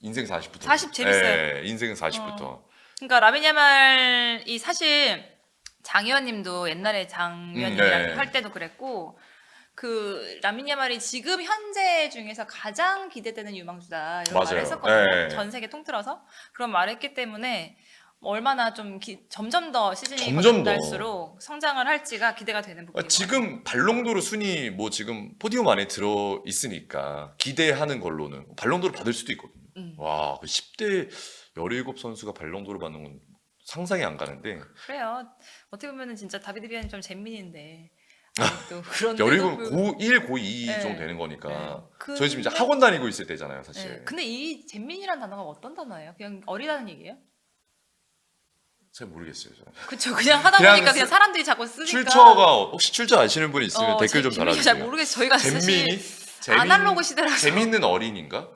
인생 40부터. 40 재밌어요. 네, 인생은 40부터. 그러니까 라민 야말이 사실 장 의원님도 옛날에 장 의원님이랑 네. 할 때도 그랬고, 그 라민 야말이 지금 현재 중에서 가장 기대되는 유망주다 이런 맞아요. 말을 했었거든요. 네. 전 세계 통틀어서 그런 말을 했기 때문에 얼마나 좀 점점 더 시즌이 점점 더. 갈수록 성장을 할지가 기대가 되는 부분이고. 지금 발롱도르 순위 뭐 지금 포디움 안에 들어 있으니까 기대하는 걸로는 발롱도르 받을 수도 있거든요. 와, 그 10대 17 선수가 발롱도르 받는 건 상상이 안 가는데. 그래요. 어떻게 보면은 진짜 다비드 비아는 좀 잼민인데 또 그런 17, 고1, 고2 네. 정도 되는 거니까. 네. 저희 지금 이제 학원 다니고 있을 때잖아요, 사실. 네. 근데 이 잼민이란 단어가 어떤 단어예요? 그냥 어리다는 얘기예요? 잘 모르겠어요, 저는. 그쵸. 그냥 하다 그냥 보니까 그냥 사람들이 자꾸 쓰니까. 출처가 혹시 출처 아시는 분 있으면 댓글 좀 잼민이 달아주세요. 잘 모르겠어요. 저희가 잼민이? 사실 아날로그 시대라서. 재밌는 어린인가?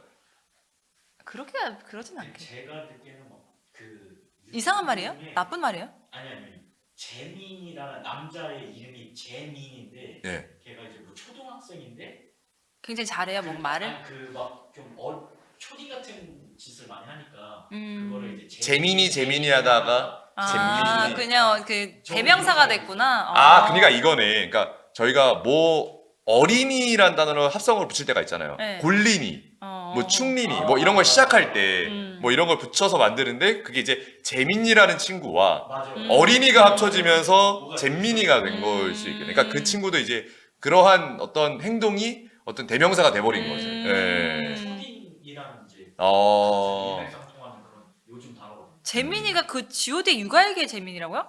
그렇게 그러진 않게. 제가 듣기에는 뭐그 이상한 말이에요? 나쁜 말이에요? 아니 재민이라는 남자의 이름이 재민인데 예. 걔가 이제 뭐 초등학생인데 굉장히 잘해요, 뭔 말을. 그막좀 초딩 같은 짓을 많이 하니까 음. 그거를 이제 재민이 하다가 아, 잼민이. 그냥 그 대명사가 됐구나. 그러니까 이거네. 그러니까 저희가 뭐 어린이란 단어로 합성어를 붙일 때가 있잖아요. 네. 골린이, 어. 뭐 충린이, 뭐 이런 걸 시작할 때 음. 뭐 이런 걸 붙여서 만드는데 그게 이제 재민이라는 친구와 맞아. 어린이가 합쳐지면서 잼민이가 된 음. 걸 수 있겠네. 그러니까 그 친구도 이제 그러한 어떤 행동이 어떤 대명사가 돼버린 거죠. 예. 초딩이라는 이제 어. 일맥상통하는 그런 요즘 단어거든요. 재민이가 그 G.O.D의 육아에게 재민이라고요?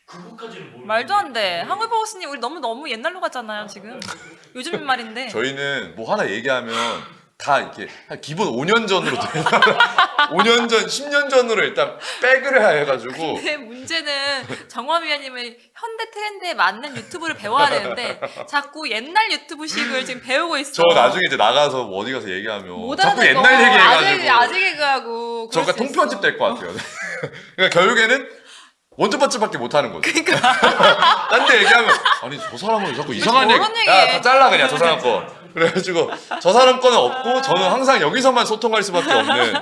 그거까지는 모르겠는데 말도 안 돼. 한글버거스님 우리 너무 옛날로 갔잖아요 지금. 요즘 말인데. 저희는 뭐 하나 얘기하면 다 이렇게 한 기본 5년 전으로 5년 전, 10년 전으로 일단 백을 해가지고. 근데 문제는 정화 위원님은 현대 트렌드에 맞는 유튜브를 배워야 되는데 자꾸 옛날 유튜브식을 지금 배우고 있어. 저 나중에 이제 나가서 뭐 어디 가서 얘기하면 못 자꾸 알아듣고. 옛날 얘기해가지고 아재 개그하고. 저 약간 통편집 될 것 같아요. 그러니까 결국에는 원투펀치밖에 못하는 거죠. 그러니까. 딴 데 얘기하면 아니 저 사람은 자꾸 이상한 얘기 저런 얘기해. 야다 잘라 그냥 저 사람 거. 그래가지고 저 사람 거는 없고 저는 항상 여기서만 소통할 수밖에 없는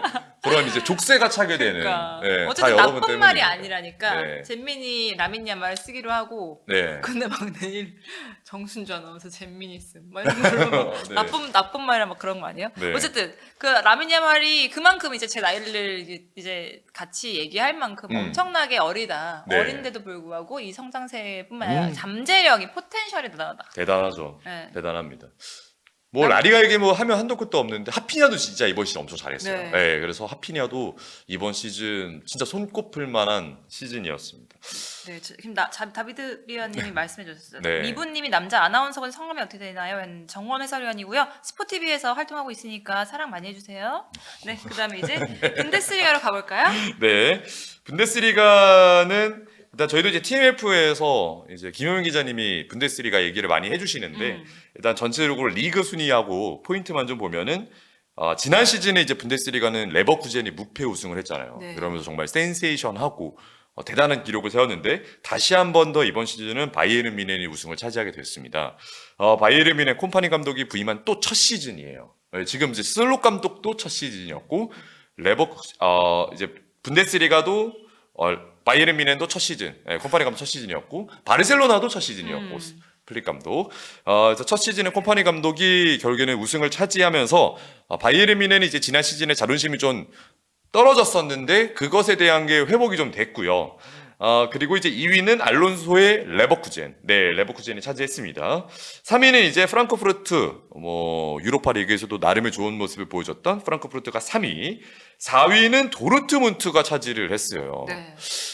그런 이제 족쇄가 차게 되는. 그러니까. 네, 다 어쨌든 여러분 나쁜 말이 때문이니까. 아니라니까. 네. 잼민이 라민야 말 쓰기로 하고. 네. 근데 막 내일 정순주 아나운서 잼민이 씀. 막 이런 걸로 네. 나쁜 말이라 막 그런 거 아니에요? 네. 어쨌든 그 라민야 말이 그만큼 이제 제 나이를 이제 같이 얘기할 만큼 엄청나게 어리다. 네. 어린데도 불구하고 이 성장세뿐만 아니라 음. 잠재력이 포텐셜이 대단하다. 대단하죠. 네. 대단합니다. 뭐 라리가 얘기 뭐 하면 한도 끝도 없는데 하피냐도 진짜 이번 시즌 엄청 잘했어요. 네. 네, 그래서 하피냐도 이번 시즌 진짜 손꼽힐 만한 시즌이었습니다. 네, 지금 다비드 리아님이 말씀해 주셨어요. 네. 미부님이 남자 아나운서분 성함이 어떻게 되나요? 정원 해설위원이고요. 스포티비에서 활동하고 있으니까 사랑 많이 해주세요. 네, 그다음에 이제 분데스리가로 가볼까요? 네, 분데스리가는 일단 저희도 이제 TMF에서 이제 김효민 기자님이 분데스리가 얘기를 많이 해주시는데 일단 전체적으로 리그 순위하고 포인트만 좀 보면은 지난 시즌에 이제 분데스리가는 레버쿠젠이 무패 우승을 했잖아요. 네. 그러면서 정말 센세이션하고 대단한 기록을 세웠는데 다시 한 번 더 이번 시즌은 바이에른 뮌헨이 우승을 차지하게 됐습니다. 바이에른 뮌헨 콤파니 감독이 부임한 또 첫 시즌이에요. 지금 이제 슬롯 감독도 첫 시즌이었고 이제 분데스리가도 바이에른 뮌헨도 첫 시즌, 콤파니 감독 첫 시즌이었고 바르셀로나도 첫 시즌이었고 플릭 감독. 그래서 첫 시즌에 콤파니 감독이 결국에는 우승을 차지하면서 바이에른 뮌헨이 이제 지난 시즌에 자존심이 좀 떨어졌었는데 그것에 대한 게 회복이 좀 됐고요. 그리고 이제 2위는 알론소의 레버쿠젠. 네, 레버쿠젠이 차지했습니다. 3위는 이제 프랑크푸르트, 유로파 리그에서도 나름의 좋은 모습을 보여줬던 프랑크푸르트가 3위. 4위는 도르트문트가 차지를 했어요. 네.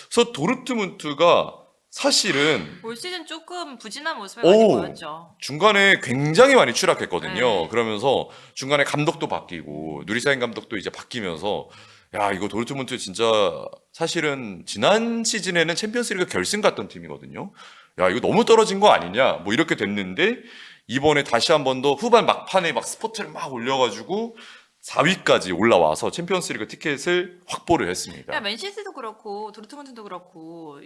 그래서 도르트문트가 사실은 올 시즌 조금 부진한 모습을 많이 보였죠. 중간에 굉장히 많이 추락했거든요. 네. 그러면서 중간에 감독도 바뀌고 누리사인 감독도 이제 바뀌면서 야, 이거 도르트문트 진짜 사실은 지난 시즌에는 챔피언스리그 결승 갔던 팀이거든요. 야, 이거 너무 떨어진 거 아니냐? 뭐 이렇게 됐는데 이번에 다시 한 번 더 후반 막판에 막 스포트를 막 올려가지고 4위까지 올라와서 챔피언스리그 티켓을 확보를 했습니다. 야, 맨시티도 그렇고 도르트문트도 그렇고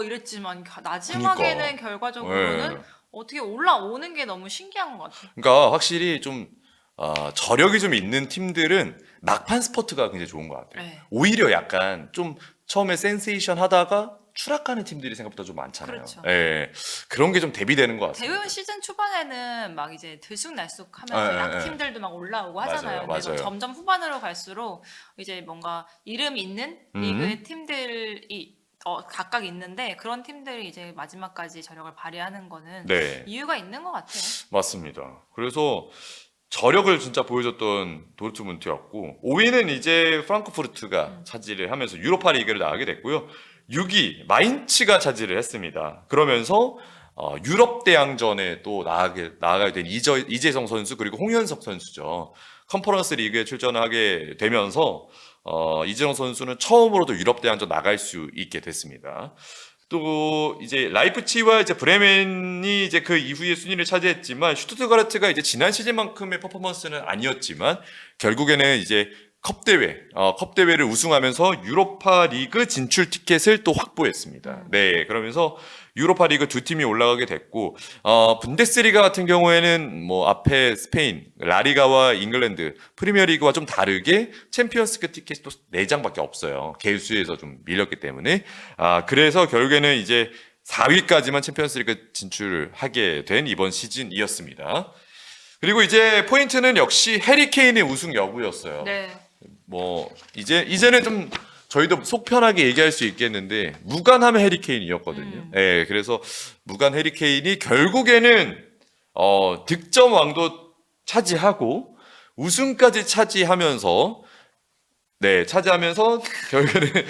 이랬지만 마지막에는 결과적으로는 네. 어떻게 올라오는 게 너무 신기한 것 같아요. 그러니까 확실히 좀 저력이 좀 있는 팀들은 막판 스포트가 굉장히 좋은 것 같아요. 네. 오히려 약간 좀 처음에 센세이션 하다가 추락하는 팀들이 생각보다 좀 많잖아요. 그렇죠. 예, 그런 게 좀 대비되는 것 같습니다. 대부분 시즌 초반에는 막 이제 들쑥날쑥하면서 예, 예, 약팀들도 막 올라오고 하잖아요. 맞아요, 근데 막 맞아요. 점점 후반으로 갈수록 이제 뭔가 이름 있는 리그의 팀들이 각각 있는데 그런 팀들이 이제 마지막까지 저력을 발휘하는 거는 네, 이유가 있는 것 같아요. 맞습니다. 그래서 저력을 진짜 보여줬던 도르트문트였고 5위는 이제 프랑크푸르트가 차지를 하면서 유로파 리그를 나가게 됐고요. 6위 마인츠가 차지를 했습니다. 그러면서 유럽 대항전에 또 나가게 된 이재성 선수 그리고 홍현석 선수죠. 컨퍼런스 리그에 출전을 하게 되면서 이재성 선수는 처음으로도 유럽 대항전 나갈 수 있게 됐습니다. 또 이제 라이프치히와 이제 브레멘이 이제 그 이후에 순위를 차지했지만 슈투트가르트가 이제 지난 시즌만큼의 퍼포먼스는 아니었지만 결국에는 이제 컵 대회를 우승하면서 유로파 리그 진출 티켓을 또 확보했습니다. 네, 그러면서 유로파 리그 두 팀이 올라가게 됐고, 분데스리가 같은 경우에는 뭐 앞에 스페인, 라리가와 잉글랜드, 프리미어리그와 좀 다르게 챔피언스급 티켓이 또 4장밖에 없어요. 개수에서 좀 밀렸기 때문에. 그래서 결국에는 이제 4위까지만 챔피언스리그 진출하게 된 이번 시즌이었습니다. 그리고 이제 포인트는 역시 해리 케인의 우승 여부였어요. 네. 뭐 이제는 좀 저희도 속 편하게 얘기할 수 있겠는데 무관하면 해리 케인이었거든요. 예, 그래서 무관 해리 케인이 결국에는 득점 왕도 차지하고 우승까지 차지하면서 결국에는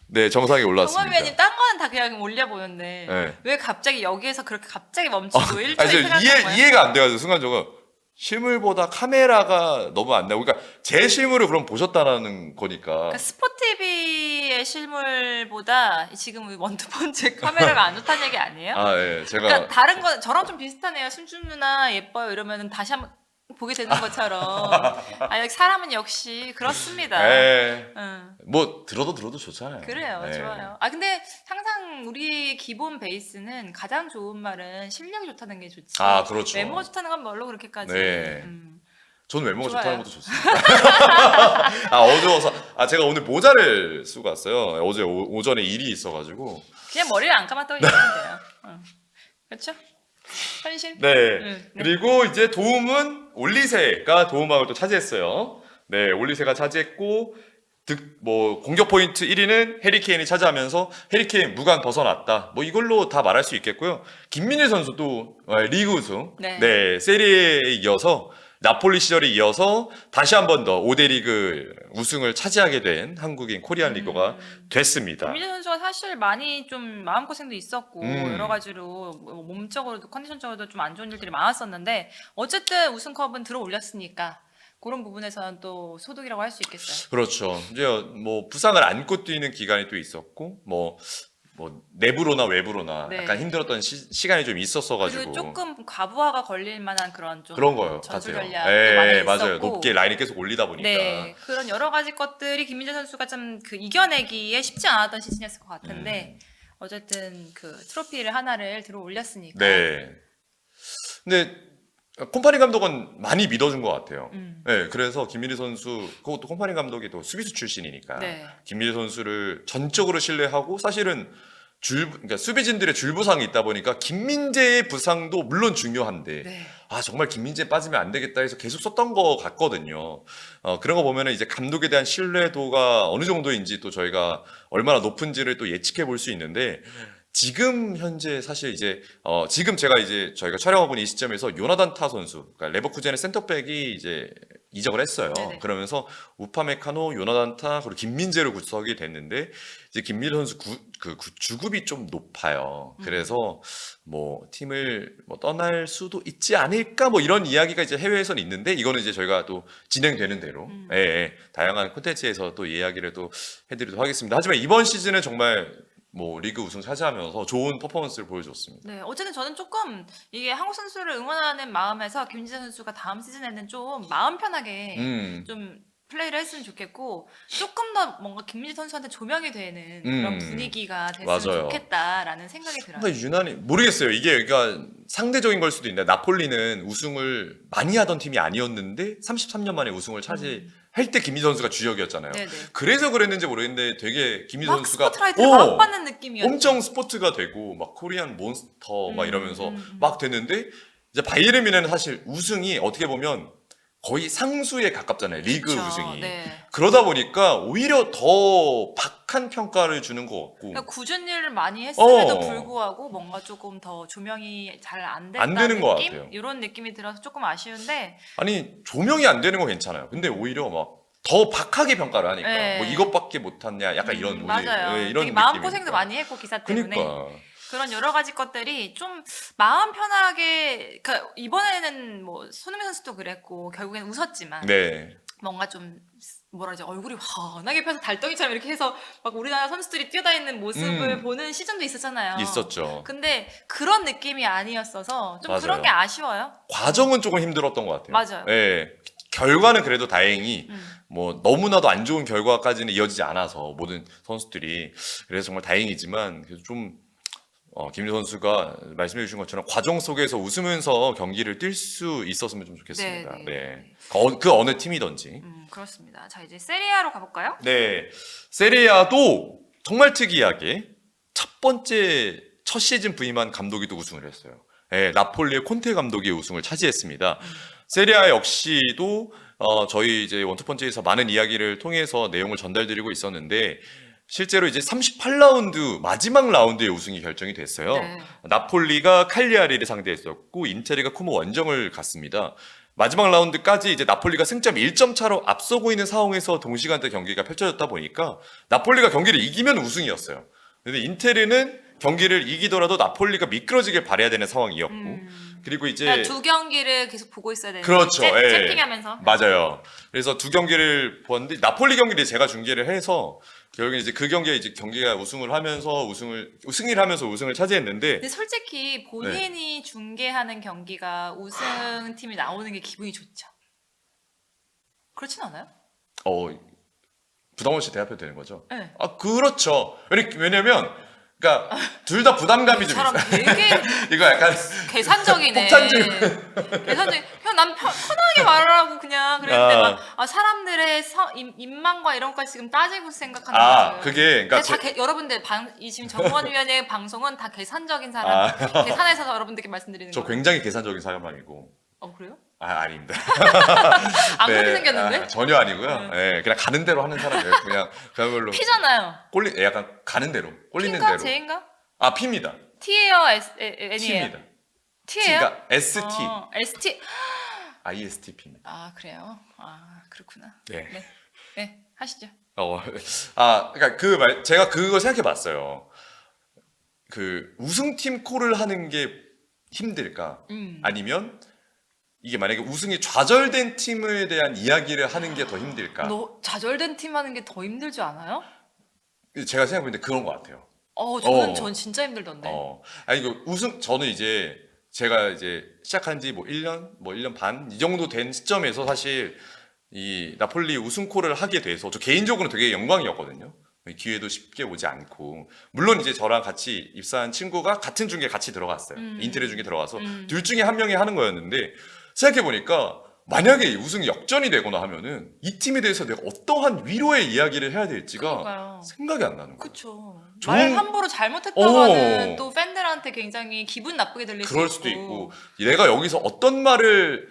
네, 정상에 올랐습니다. 동아위원님 딴 거는 다 그냥 올려 보였는데 네. 왜 갑자기 여기에서 그렇게 갑자기 멈추고 아니, 1초에 저 생각한 거예요? 이해가 안 돼가지고 순간적으로 실물보다 카메라가 너무 안 나오고 그러니까 제 실물을 그럼 보셨다라는 거니까 그러니까 스포티비의 실물보다 지금 원투펀치 카메라가 안 좋다는 얘기 아니에요? 예, 제가 그러니까 다른 거 저랑 좀 비슷하네요. 순준 누나 예뻐요 이러면은 다시 한번 보게 되는 것처럼 여기 사람은 역시 그렇습니다. 예, 응. 뭐 들어도 좋잖아요. 그래요, 예. 좋아요. 근데 항상 우리 기본 베이스는 가장 좋은 말은 실력이 좋다는 게 좋지. 그렇죠. 외모가 좋다는 건 뭘로 그렇게까지. 네. 저는 외모가 좋아요. 좋다는 것도 좋습니다. 어두워서 제가 오늘 모자를 쓰고 왔어요. 어제 오전에 일이 있어가지고 그냥 머리를 안 감았다고 얘기하면 돼요. 그렇죠? 현실. 네. 네. 그리고 이제 도움은 올리세가 도움왕을 또 차지했어요. 네, 올리세가 차지했고 공격 포인트 1위는 해리케인이 차지하면서 해리케인 무관 벗어났다. 뭐 이걸로 다 말할 수 있겠고요. 김민일 선수도 리그 우승, 네. 세리에에 이어서 나폴리 시절에 이어서 다시 한 번 더 5대 리그 우승을 차지하게 된 한국인 코리안 리거가 됐습니다. 김민재 선수가 사실 많이 좀 마음고생도 있었고 여러 가지로 몸적으로도 컨디션적으로도 좀 안 좋은 일들이 많았었는데 어쨌든 우승컵은 들어 올렸으니까 그런 부분에서는 또 소득이라고 할 수 있겠어요. 그렇죠. 이제 뭐 부상을 안고 뛰는 기간이 또 있었고 뭐 내부로나 외부로나 네. 약간 힘들었던 시간이 좀 있었어가지고 그리고 조금 과부하가 걸릴 만한 그런 좀 그런 거요 전술 같아요. 전략도 많이 있었고 맞아요. 높게 라인을 계속 올리다 보니까 네, 그런 여러 가지 것들이 김민재 선수가 좀 그 이겨내기에 쉽지 않았던 시즌이었을 것 같은데 어쨌든 그 트로피를 하나를 들어 올렸으니까. 네. 근데 콤파니 감독은 많이 믿어준 것 같아요. 네, 그래서 김민희 선수 그것도 콤파니 감독이 또 수비수 출신이니까 네. 김민희 선수를 전적으로 신뢰하고 사실은 그러니까 수비진들의 줄부상이 있다 보니까 김민재의 부상도 물론 중요한데 네. 정말 김민재 빠지면 안 되겠다 해서 계속 썼던 것 같거든요. 그런 거 보면은 이제 감독에 대한 신뢰도가 어느 정도인지 또 저희가 얼마나 높은지를 또 예측해 볼 수 있는데 지금 현재 사실 이제 지금 제가 이제 저희가 촬영하고 있는 이 시점에서 요나단 타 선수, 그러니까 레버쿠젠의 센터백이 이제 이적을 했어요. 네네. 그러면서 우파메카노, 요나단 타 그리고 김민재로 구성이 됐는데 이제 김민재 선수 주급이 좀 높아요. 그래서 뭐 팀을 떠날 수도 있지 않을까 뭐 이런 이야기가 이제 해외에서는 있는데 이거는 이제 저희가 또 진행되는 대로 다양한 콘텐츠에서 또 이야기를 또 해드리도록 하겠습니다. 하지만 이번 시즌은 정말 리그 우승 차지하면서 좋은 퍼포먼스를 보여줬습니다. 네, 어쨌든 저는 조금 이게 한국 선수를 응원하는 마음에서 김민재 선수가 다음 시즌에는 좀 마음 편하게 좀 플레이를 했으면 좋겠고 조금 더 뭔가 김민재 선수한테 조명이 되는 그런 분위기가 됐으면 맞아요. 좋겠다라는 생각이 들어요. 근데 유난히 모르겠어요. 이게 그러니까 상대적인 걸 수도 있는데 나폴리는 우승을 많이 하던 팀이 아니었는데 33년 만에 우승을 차지한 할 때 김민재 선수가 주역이었잖아요. 네네. 그래서 그랬는지 모르겠는데 되게 김민재 막 선수가 스포트라이트를 막 받는 느낌이었죠. 엄청 스포츠가 되고 막 코리안 몬스터 막 이러면서 음. 막 됐는데 이제 바이에른 뮌헨은 사실 우승이 어떻게 보면 거의 상수에 가깝잖아요. 리그 그쵸, 우승이. 네. 그러다 보니까 오히려 더 박한 평가를 주는 것 같고 그러니까 굳은 일을 많이 했음에도 어. 불구하고 뭔가 조금 더 조명이 잘 안 안 됐다는 되는 것 느낌? 같아요. 이런 느낌이 들어서 조금 아쉬운데 아니 조명이 안 되는 건 괜찮아요. 근데 오히려 막 더 박하게 평가를 하니까 네. 뭐 이것밖에 못했냐 약간 이런 오히려, 맞아요. 예, 이런 되게 마음고생도 느낌이니까. 많이 했고 기사 때문에 그러니까 그런 여러 가지 것들이 좀 마음 편하게 그러니까 이번에는 뭐 손흥민 선수도 그랬고 결국엔 웃었지만 네 뭔가 좀 뭐라 그러지 얼굴이 환하게 펴서 달덩이처럼 이렇게 해서 막 우리나라 선수들이 뛰어다니는 모습을 보는 시즌도 있었잖아요. 있었죠. 근데 그런 느낌이 아니었어서 좀 맞아요. 그런 게 아쉬워요. 과정은 조금 힘들었던 것 같아요. 맞아요. 예. 결과는 그래도 다행히 음. 뭐 너무나도 안 좋은 결과까지는 이어지지 않아서 모든 선수들이 그래서 정말 다행이지만 그래서 좀 김민재 선수가 말씀해 주신 것처럼 과정 속에서 웃으면서 경기를 뛸 수 있었으면 좀 좋겠습니다. 네, 네. 네. 그 어느 팀이든지. 그렇습니다. 자 이제 세리아로 가볼까요? 네. 세리아도 정말 특이하게 첫 시즌 부임한 감독이 또 우승을 했어요. 네, 나폴리의 콘테 감독이 우승을 차지했습니다. 세리아 역시도 저희 이제 원투펀치에서 많은 이야기를 통해서 내용을 전달드리고 있었는데 실제로 이제 38라운드 마지막 라운드에 우승이 결정이 됐어요. 네. 나폴리가 칼리아리를 상대했었고 인테리가 코모 원정을 갔습니다. 마지막 라운드까지 이제 나폴리가 승점 1점 차로 앞서고 있는 상황에서 동시간대 경기가 펼쳐졌다 보니까 나폴리가 경기를 이기면 우승이었어요. 근데 인테르는 경기를 이기더라도 나폴리가 미끄러지길 바라야 되는 상황이었고 그리고 이제 그러니까 두 경기를 계속 보고 있어야 되는 그렇죠. 예. 채팅하면서 맞아요. 그래서 두 경기를 보았는데 나폴리 경기를 제가 중계를 해서 결국에 이제 그 경기에 이제 경기가 우승을 하면서 우승을 차지했는데 근데 솔직히 본인이 중계하는 경기가 우승팀이 나오는 게 기분이 좋죠. 그렇진 않아요? 부담 없이 대합해도 되는 거죠? 네. 아 그렇죠. 왜냐면 그러니까 둘 다 부담감이 좀 사람 있어요. 되게 이거 약간 계산적이네. 폭탄질. 계산적. 그냥 난 편하게 말하라고 그냥 그랬는데 아. 막 사람들의 인망과 이런 것까지 지금 따지고 생각하는 거죠. 그게 그러니까 여러분들 이 지금 정원 위원회 방송은 다 계산적인 사람 계산해서 여러분들께 말씀드리는 저 거예요. 굉장히 계산적인 사람이고 그래요? 아닙니다. 안 그렇게 네, 생겼는데? 전혀 아니고요. 네, 그냥 가는 대로 하는 사람이에요. 그냥 그야말로 P잖아요. 약간 가는 대로 꼴리는 P인가? 대로. J인가? P입니다. T예요? N이에요? T입니다. T예요? T가 ST, ST. ISTP입니다. 그래요? 그렇구나. 네. 네, 하시죠. 그러니까 제가 그걸 생각해 봤어요. 그 우승팀 콜을 하는 게 힘들까? 아니면 이게 만약에 우승이 좌절된 팀에 대한 이야기를 하는 게 더 힘들까? 좌절된 팀 하는 게 더 힘들지 않아요? 제가 생각해보는데 그런 것 같아요. 전 진짜 힘들던데. 저는 이제 제가 이제 시작한 지 1년 반 이 정도 된 시점에서 사실 이 나폴리 우승콜을 하게 돼서 저 개인적으로는 되게 영광이었거든요. 기회도 쉽게 오지 않고 물론 이제 저랑 같이 입사한 친구가 같은 중에 같이 들어갔어요. 인테리어 중에 들어가서 둘 중에 한 명이 하는 거였는데 생각해보니까 만약에 우승이 역전이 되거나 하면은 이 팀에 대해서 내가 어떠한 위로의 이야기를 해야 될지가 그러니까요. 생각이 안 나는 거예요. 그쵸. 좋은- 말 함부로 잘못했다가는 또 팬들한테 굉장히 기분 나쁘게 들릴 그럴 수 수도 있고. 내가 여기서 어떤 말을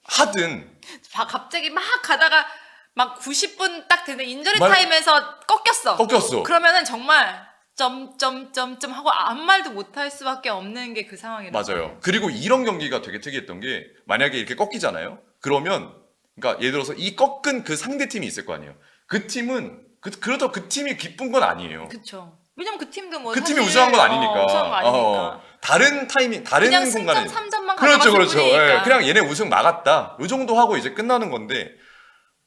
하든 갑자기 막 가다가 막 90분 딱 되는 인저리 말- 타임에서 꺾였어. 꺾였어. 그러면은 정말 점점점점 하고 아무 말도 못할 수밖에 없는 게 그 상황이라고. 맞아요. 그리고 이런 경기가 되게 특이했던 게 만약에 이렇게 꺾이잖아요. 그러면 그러니까 예를 들어서 이 꺾은 그 상대 팀이 있을 거 아니에요. 그 팀은 그렇다고 그 팀이 기쁜 건 아니에요. 그쵸. 왜냐면 그 팀도 뭐 그 팀이 사실, 우승한 건 아니니까. 우승한 거 아니니까. 다른 타이밍, 다른 그냥 공간에. 승점 3점만 그렇죠, 가져갔을 그렇죠. 뿐이니까. 예, 그냥 얘네 우승 막았다. 요 정도 하고 이제 끝나는 건데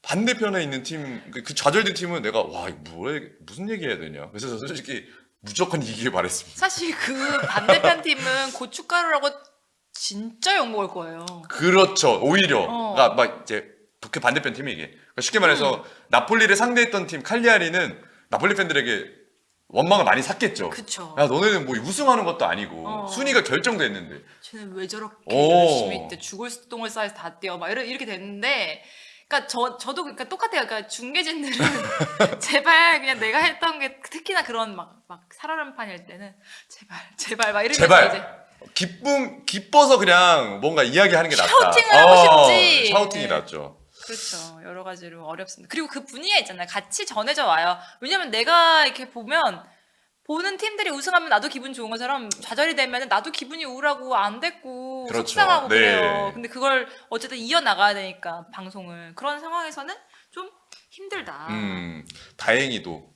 반대편에 있는 팀, 그 좌절된 팀은 내가 이거 무슨 얘기 해야 되냐. 그래서 저 솔직히 무조건 이기길 바랬습니다. 사실 그 반대편 팀은 고춧가루라고 진짜 욕먹을 거예요. 그렇죠. 오히려. 어. 그러니까 막 이제 그 반대편 팀이 이게. 그러니까 쉽게 말해서 나폴리를 상대했던 팀 칼리아리는 나폴리 팬들에게 원망을 많이 샀겠죠. 그쵸. 야, 너네는 뭐 우승하는 것도 아니고 순위가 결정됐는데. 쟤는 왜 저렇게 오. 열심히 뛰어 죽을 똥을 싸서 다 뛰어 막 이렇게 됐는데 그러니까 저도 그러니까 똑같아요. 그러니까 중계진들은 제발 그냥 내가 했던 게 특히나 그런 막 살얼음판일 때는 제발 막 이러면서 이제 제발 기뻐서 그냥 뭔가 이야기하는 게 낫다. 샤우팅을 하고 싶지. 샤우팅이 네. 낫죠. 그렇죠. 여러 가지로 어렵습니다. 그리고 그 분위기가 있잖아요. 같이 전해져 와요. 왜냐면 내가 이렇게 보면 보는 팀들이 우승하면 나도 기분 좋은 것처럼 좌절이 되면 나도 기분이 우울하고 안 됐고 그렇죠. 속상하고 네. 그래요. 근데 그걸 어쨌든 이어나가야 되니까 방송을. 그런 상황에서는 좀 힘들다. 다행히도.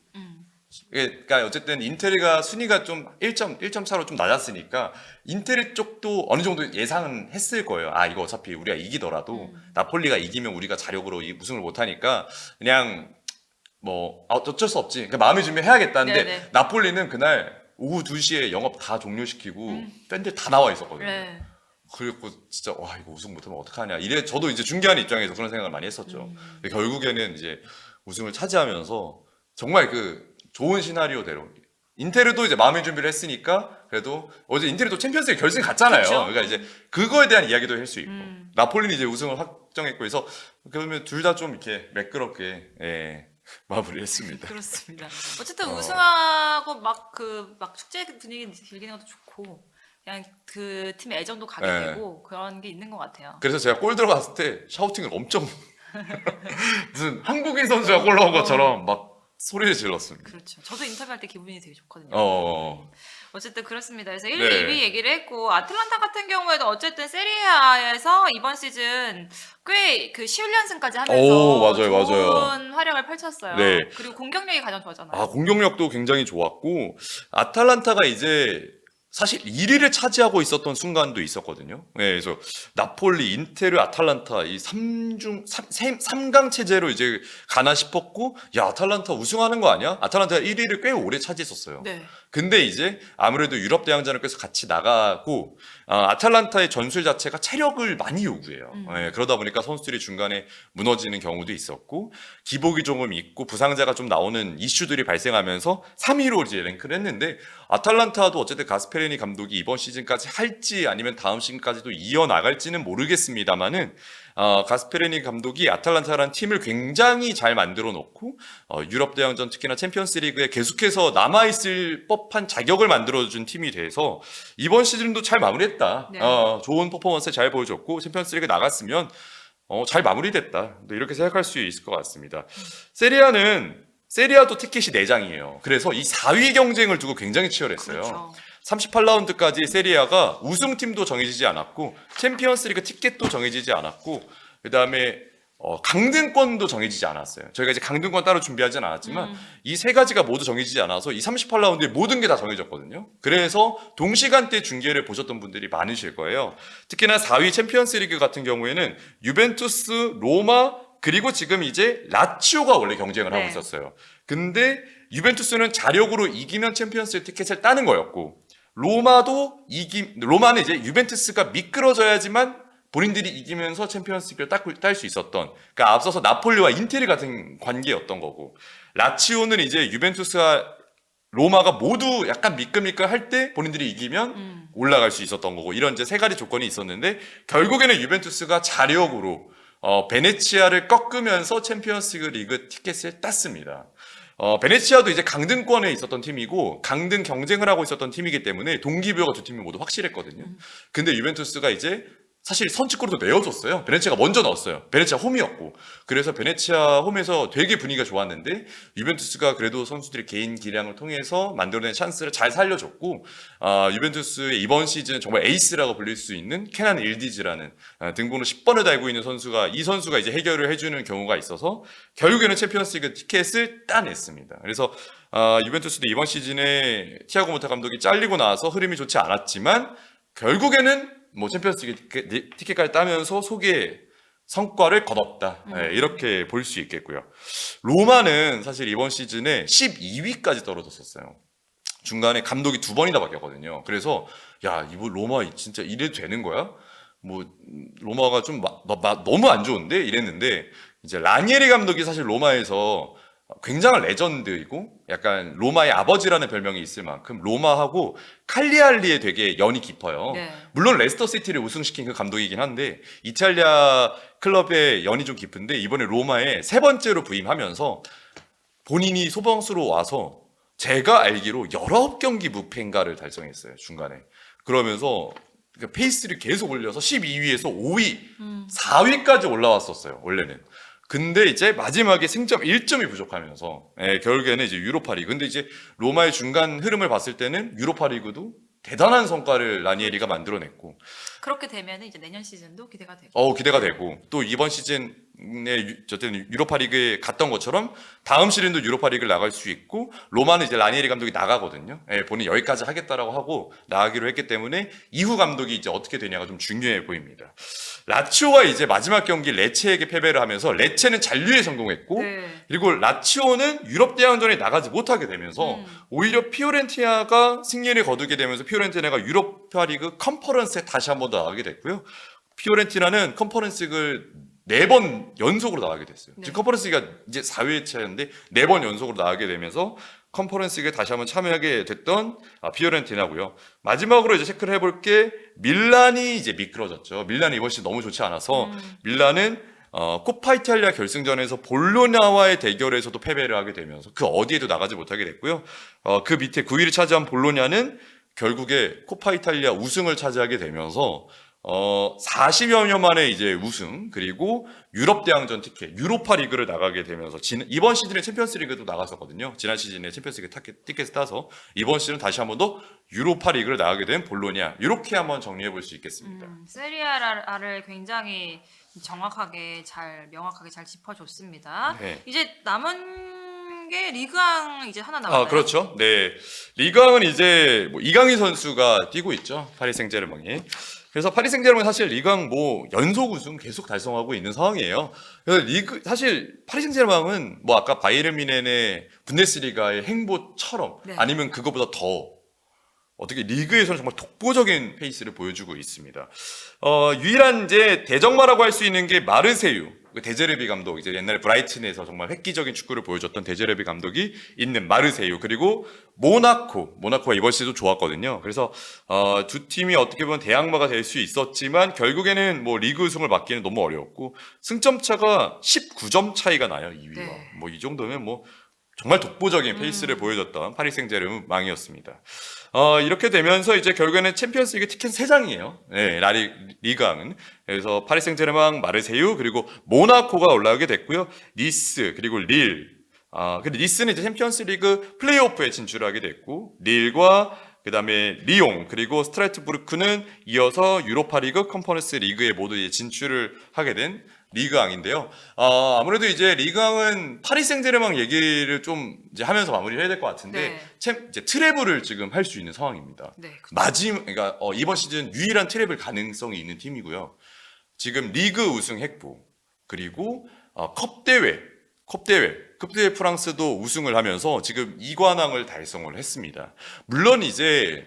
그러니까 어쨌든 인테리가 순위가 좀 1점 차로 좀 낮았으니까 인테리 쪽도 어느 정도 예상은 했을 거예요. 아, 이거 어차피 우리가 이기더라도 나폴리가 이기면 우리가 자력으로 우승을 못 하니까 그냥 뭐 어쩔 수 없지. 그러니까 마음의 준비 해야겠다는데 네네. 나폴리는 그날 오후 2시에 영업 다 종료시키고 팬들 다 나와 있었거든요. 네. 그리고 진짜 와 이거 우승 못하면 어떡하냐. 이래 저도 이제 중계하는 입장에서 그런 생각을 많이 했었죠. 근데 결국에는 이제 우승을 차지하면서 정말 그 좋은 시나리오대로 인테르도 이제 마음의 준비를 했으니까 그래도 어제 인테르도 챔피언스리그 결승 갔잖아요. 그쵸. 그러니까 이제 그거에 대한 이야기도 할 수 있고 나폴리는 이제 우승을 확정했고 해서 그러면 둘 다 좀 이렇게 매끄럽게 마무리했습니다. 그렇습니다. 어쨌든 우승하고 막 축제 분위기 즐기는 것도 좋고 그냥 그 팀의 애정도 가게 네. 되고 그런 게 있는 것 같아요. 그래서 제가 골 들어갔을 때 샤우팅을 엄청 무슨 한국인 선수가 골 넣은 것처럼 막 소리를 질렀습니다. 그렇죠. 저도 인터뷰할 때 기분이 되게 좋거든요. 어쨌든 그렇습니다. 그래서 1위, 네. 2위 얘기를 했고 아틀란타 같은 경우에도 어쨌든 세리아에서 이번 시즌 꽤 그 11연승까지 하면서 오, 맞아요, 좋은 맞아요. 활약을 펼쳤어요. 네. 그리고 공격력이 가장 좋았잖아요. 아, 공격력도 굉장히 좋았고 아탈란타가 이제 사실 1위를 차지하고 있었던 순간도 있었거든요. 네, 그래서 나폴리, 인테르, 아탈란타 이 3강 체제로 이제 가나 싶었고 야, 아탈란타 우승하는 거 아니야? 아탈란타가 1위를 꽤 오래 차지했었어요. 네. 근데 이제 아무래도 유럽 대항전을 계속 같이 나가고 아탈란타의 전술 자체가 체력을 많이 요구해요. 예, 그러다 보니까 선수들이 중간에 무너지는 경우도 있었고 기복이 조금 있고 부상자가 좀 나오는 이슈들이 발생하면서 3위로 이제 랭크를 했는데 아탈란타도 어쨌든 가스페리니 감독이 이번 시즌까지 할지 아니면 다음 시즌까지도 이어나갈지는 모르겠습니다만은 가스페리니 감독이 아탈란타라는 팀을 굉장히 잘 만들어 놓고 유럽 대항전 특히나 챔피언스리그에 계속해서 남아있을 법한 자격을 만들어준 팀이 돼서 이번 시즌도 잘 마무리했다. 네. 좋은 퍼포먼스 잘 보여줬고 챔피언스리그 나갔으면 잘 마무리됐다. 이렇게 생각할 수 있을 것 같습니다. 세리아도 티켓이 4장이에요. 그래서 이 4위 경쟁을 두고 굉장히 치열했어요. 그렇죠. 38라운드까지 세리아가 우승팀도 정해지지 않았고 챔피언스리그 티켓도 정해지지 않았고 그다음에 강등권도 정해지지 않았어요. 저희가 이제 강등권 따로 준비하진 않았지만 이 세 가지가 모두 정해지지 않아서 이 38라운드에 모든 게 다 정해졌거든요. 그래서 동시간대 중계를 보셨던 분들이 많으실 거예요. 특히나 4위 챔피언스리그 같은 경우에는 유벤투스, 로마 그리고 지금 이제 라치오가 원래 경쟁을 하고 네. 있었어요. 근데 유벤투스는 자력으로 이기면 챔피언스 티켓을 따는 거였고 로마는 이제 유벤투스가 미끄러져야지만 본인들이 이기면서 챔피언스리그를 딸 수 있었던 그러니까 앞서서 나폴리와 인테리 같은 관계였던 거고 라치오는 이제 유벤투스와 로마가 모두 약간 미끌미끌 할 때 본인들이 이기면 올라갈 수 있었던 거고 이런 이제 세 가지 조건이 있었는데 결국에는 유벤투스가 자력으로 베네치아를 꺾으면서 챔피언스 리그 티켓을 땄습니다. 베네치아도 이제 강등권에 있었던 팀이고 강등 경쟁을 하고 있었던 팀이기 때문에 동기부여가 두 팀이 모두 확실했거든요. 근데 유벤투스가 이제 사실 선취골도 내어줬어요. 베네치아가 먼저 넣었어요. 베네치아 홈이었고. 그래서 베네치아 홈에서 되게 분위기가 좋았는데 유벤투스가 그래도 선수들의 개인 기량을 통해서 만들어낸 찬스를 잘 살려줬고 유벤투스의 이번 시즌 정말 에이스라고 불릴 수 있는 케난 일디즈라는 등번호 10번을 달고 있는 선수가 이 선수가 이제 해결을 해주는 경우가 있어서 결국에는 챔피언스리그 티켓을 따냈습니다. 그래서 유벤투스도 이번 시즌에 티아고 모타 감독이 잘리고 나서 흐름이 좋지 않았지만 결국에는 뭐 챔피언스리그 티켓까지 따면서 속에 성과를 거뒀다. 이렇게 볼 수 있겠고요. 로마는 사실 이번 시즌에 12위까지 떨어졌었어요. 중간에 감독이 2번이나 바뀌었거든요. 그래서 야, 이거 로마 진짜 이래도 되는 거야? 뭐 로마가 좀 너무 안 좋은데 이랬는데 이제 라니에리 감독이 사실 로마에서 굉장한 레전드이고 약간 로마의 아버지라는 별명이 있을 만큼 로마하고 칼리알리에 되게 연이 깊어요. 네. 물론 레스터 시티를 우승시킨 그 감독이긴 한데 이탈리아 클럽의 연이 좀 깊은데 이번에 로마에 세 번째로 부임하면서 본인이 소방수로 와서 제가 알기로 19경기 무패인가를 달성했어요. 중간에. 그러면서 페이스를 계속 올려서 12위에서 5위, 4위까지 올라왔었어요. 원래는. 근데 이제 마지막에 승점 1점이 부족하면서 결국에는 이제 유로파리그. 근데 이제 로마의 중간 흐름을 봤을 때는 유로파리그도 대단한 성과를 라니에리가 만들어냈고 그렇게 되면 이제 내년 시즌도 기대가 되고. 기대가 되고 또 이번 시즌에 어쨌든 유로파리그에 갔던 것처럼 다음 시즌도 유로파리그를 나갈 수 있고 로마는 이제 라니에리 감독이 나가거든요. 본인 여기까지 하겠다라고 하고 나가기로 했기 때문에 이후 감독이 이제 어떻게 되냐가 좀 중요해 보입니다. 라치오가 이제 마지막 경기 레체에게 패배를 하면서 레체는 잔류에 성공했고 네. 그리고 라치오는 유럽 대항전에 나가지 못하게 되면서 오히려 피오렌티나가 승리를 거두게 되면서 피오렌티나가 유로파리그 컨퍼런스에 다시 한 번 더 나가게 됐고요. 피오렌티나는 컨퍼런스를 4번 연속으로 나가게 됐어요. 네. 지금 컨퍼런스가 이제 4회차인데 4번 연속으로 나가게 되면서 컨퍼런스에 다시 한번 참여하게 됐던 피오렌티나고요. 마지막으로 이제 체크를 해볼 게 밀란이 이제 미끄러졌죠. 밀란이 이번 시즌 너무 좋지 않아서 밀란은 코파 이탈리아 결승전에서 볼로냐와의 대결에서도 패배를 하게 되면서 그 어디에도 나가지 못하게 됐고요. 그 밑에 9위를 차지한 볼로냐는 결국에 코파 이탈리아 우승을 차지하게 되면서 40여 년 만에 이제 우승 그리고 유럽 대항전 티켓 유로파 리그를 나가게 되면서 이번 시즌에 챔피언스 리그도 나갔었거든요. 지난 시즌에 챔피언스 리그 티켓을 따서 이번 시즌 다시 한 번 더 유로파 리그를 나가게 된 볼로냐 이렇게 한번 정리해 볼 수 있겠습니다. 세리아를 굉장히 정확하게 명확하게 잘 짚어줬습니다. 네. 이제 남은 게 리그왕 이제 하나 남았나요? 그렇죠. 네. 리그왕은 이제 이강인 선수가 뛰고 있죠. 파리 생제르맹이. 그래서 파리 생제르맹 사실 리그왕 연속 우승 계속 달성하고 있는 상황이에요. 그래서 사실 파리 생제르맹은 아까 바이에른 뮌헨의 분데스리가의 행보처럼 네. 아니면 그거보다 더 어떻게 리그에서는 정말 독보적인 페이스를 보여주고 있습니다. 유일한 이제 대적마라고 할 수 있는 게 마르세유. 데제르비 감독, 이제 옛날에 브라이튼에서 정말 획기적인 축구를 보여줬던 데제르비 감독이 있는 마르세유, 그리고 모나코가 이번 시즌도 좋았거든요. 그래서 두 팀이 어떻게 보면 대항마가 될 수 있었지만 결국에는 리그 우승을 막기는 너무 어려웠고 승점 차가 19점 차이가 나요, 2위와. 네. 이 정도면 정말 독보적인 페이스를 보여줬던 파리 생제르맹이었습니다. 이렇게 되면서 이제 결국에는 챔피언스리그 티켓 3장이에요. 네, 리그왕은. 그래서 파리 생제르맹, 마르세유 그리고 모나코가 올라오게 됐고요. 니스 그리고 릴. 근데 니스는 이제 챔피언스리그 플레이오프에 진출하게 됐고 릴과 그다음에 리옹 그리고 스트라스부르크는 이어서 유로파리그, 컨퍼런스 리그에 모두 이제 진출을 하게 된 리그왕인데요. 아무래도 이제 리그왕은 파리 생제르맹 얘기를 좀 이제 하면서 마무리를 해야 될 것 같은데 이제 트래블을 지금 할 수 있는 상황입니다. 네. 그러니까 이번 시즌 유일한 트래블 가능성이 있는 팀이고요. 지금 리그 우승 했고 그리고 컵대회 프랑스도 우승을 하면서 지금 2관왕을 달성을 했습니다. 물론 이제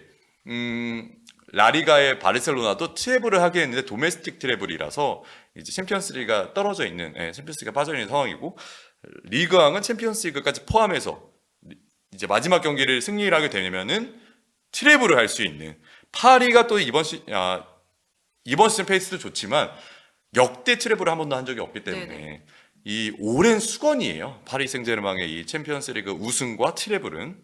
라리가의 바르셀로나도 트래블을 하게 했는데 도메스틱 트래블이라서 이제 챔피언스리그가 떨어져 있는 챔피언스리그가 빠져 있는 상황이고 리그왕은 챔피언스리그까지 포함해서 이제 마지막 경기를 승리를 하게 되면은 트래블을 할 수 있는 파리가 또 이번 시즌 페이스도 좋지만 역대 트래블을 한 번도 한 적이 없기 때문에 네네. 이 오랜 수건이에요. 파리 생제르맹의 이 챔피언스리그 우승과 트래블은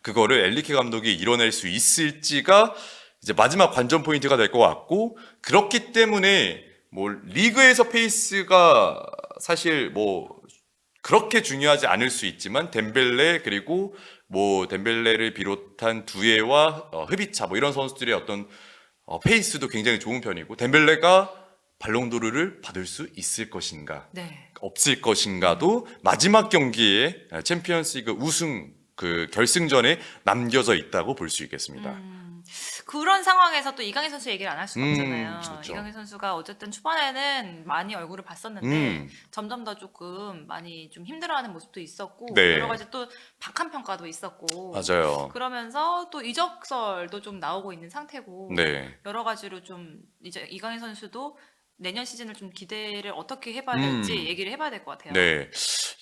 그거를 엔리케 감독이 이뤄낼 수 있을지가 이제 마지막 관전 포인트가 될 것 같고 그렇기 때문에 리그에서 페이스가 사실 그렇게 중요하지 않을 수 있지만 덴벨레 그리고 덴벨레를 비롯한 두에와 흐비차 이런 선수들의 어떤 페이스도 굉장히 좋은 편이고 덴벨레가 발롱도르를 받을 수 있을 것인가 없을 것인가도 마지막 경기에 챔피언스리그 우승 그 결승전에 남겨져 있다고 볼 수 있겠습니다. 그런 상황에서 또 이강인 선수 얘기를 안 할 수가 없잖아요. 그렇죠. 이강인 선수가 어쨌든 초반에는 많이 얼굴을 봤었는데 점점 더 조금 많이 좀 힘들어하는 모습도 있었고 네. 여러 가지 또 박한 평가도 있었고 맞아요. 그러면서 또 이적설도 좀 나오고 있는 상태고 네. 여러 가지로 좀 이제 이강인 선수도 내년 시즌을 좀 기대를 어떻게 해봐야 될지 얘기를 해봐야 될 것 같아요. 네.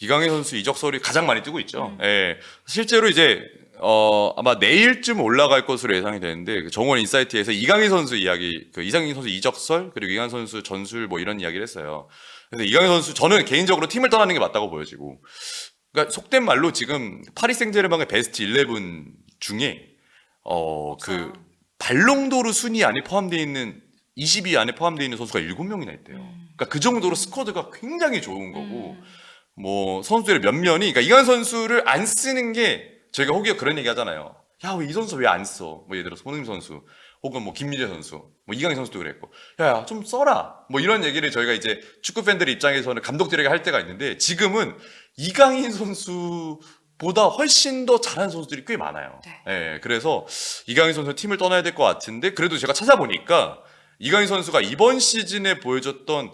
이강인 선수 이적설이 가장 많이 뜨고 있죠. 음. 예. 실제로 이제 아마 내일쯤 올라갈 것으로 예상이 되는데 그 정원 인사이트에서 이강인 선수 이야기, 그 이강인 선수 이적설 그리고 이강인 선수 전술 뭐 이런 이야기를 했어요. 그래서 이강인 선수 저는 개인적으로 팀을 떠나는 게 맞다고 보여지고, 그러니까 속된 말로 지금 파리 생제르맹의 베스트 11 중에 없어요. 그 발롱도르 순위 안에 포함되어 있는 20위 안에 포함되어 있는 선수가 7명이나 있대요. 그러니까 그 정도로 스쿼드가 굉장히 좋은 거고, 뭐 선수들의 면면이, 그러니까 이강인 선수를 안 쓰는 게 저희가 혹여 그런 얘기 하잖아요. 야, 왜 이 선수 왜 안 써? 뭐 예를 들어 손흥민 선수 혹은 뭐 김민재 선수, 뭐 이강인 선수도 그랬고, 야, 좀 써라. 뭐 이런 얘기를 저희가 이제 축구 팬들의 입장에서는 감독들에게 할 때가 있는데, 지금은 이강인 선수보다 훨씬 더 잘하는 선수들이 꽤 많아요. 네. 예, 그래서 이강인 선수 팀을 떠나야 될 것 같은데, 그래도 제가 찾아보니까 이강인 선수가 이번 시즌에 보여줬던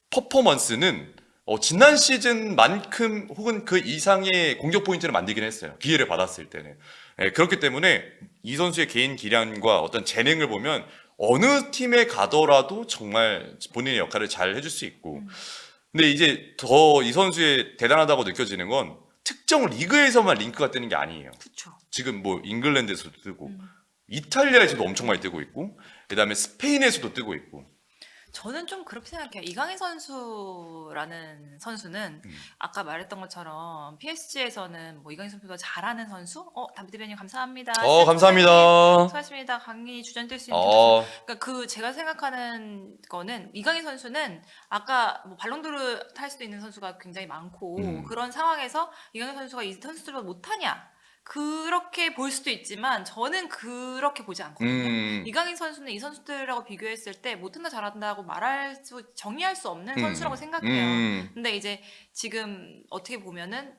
퍼포먼스는 지난 시즌만큼 혹은 그 이상의 공격 포인트를 만들긴 했어요. 기회를 받았을 때는. 예, 그렇기 때문에 이 선수의 개인 기량과 어떤 재능을 보면 어느 팀에 가더라도 정말 본인의 역할을 잘 해줄 수 있고. 근데 이제 더 이 선수의 대단하다고 느껴지는 건 특정 리그에서만 링크가 뜨는 게 아니에요. 그렇죠. 지금 뭐 잉글랜드에서도 뜨고 이탈리아에서도 엄청 많이 뜨고 있고, 그다음에 스페인에서도 뜨고 있고. 저는 좀 그렇게 생각해요. 이강인 선수라는 선수는 아까 말했던 것처럼 PSG에서는 뭐 이강인 선수가 잘하는 선수? 다비드 베님 감사합니다. 감사합니다. 수고하십니다. 강의 주전 뛸 수 있는 그러니까 그 제가 생각하는 거는 이강인 선수는 아까 뭐 발롱도르 탈 수도 있는 선수가 굉장히 많고 그런 상황에서 이강인 선수가 이 선수들보다 못하냐? 그렇게 볼 수도 있지만 저는 그렇게 보지 않거든요. 이강인 선수는 이 선수들하고 비교했을 때 못한다 잘한다고 정의할 수 없는 선수라고 생각해요. 근데 이제 지금 어떻게 보면은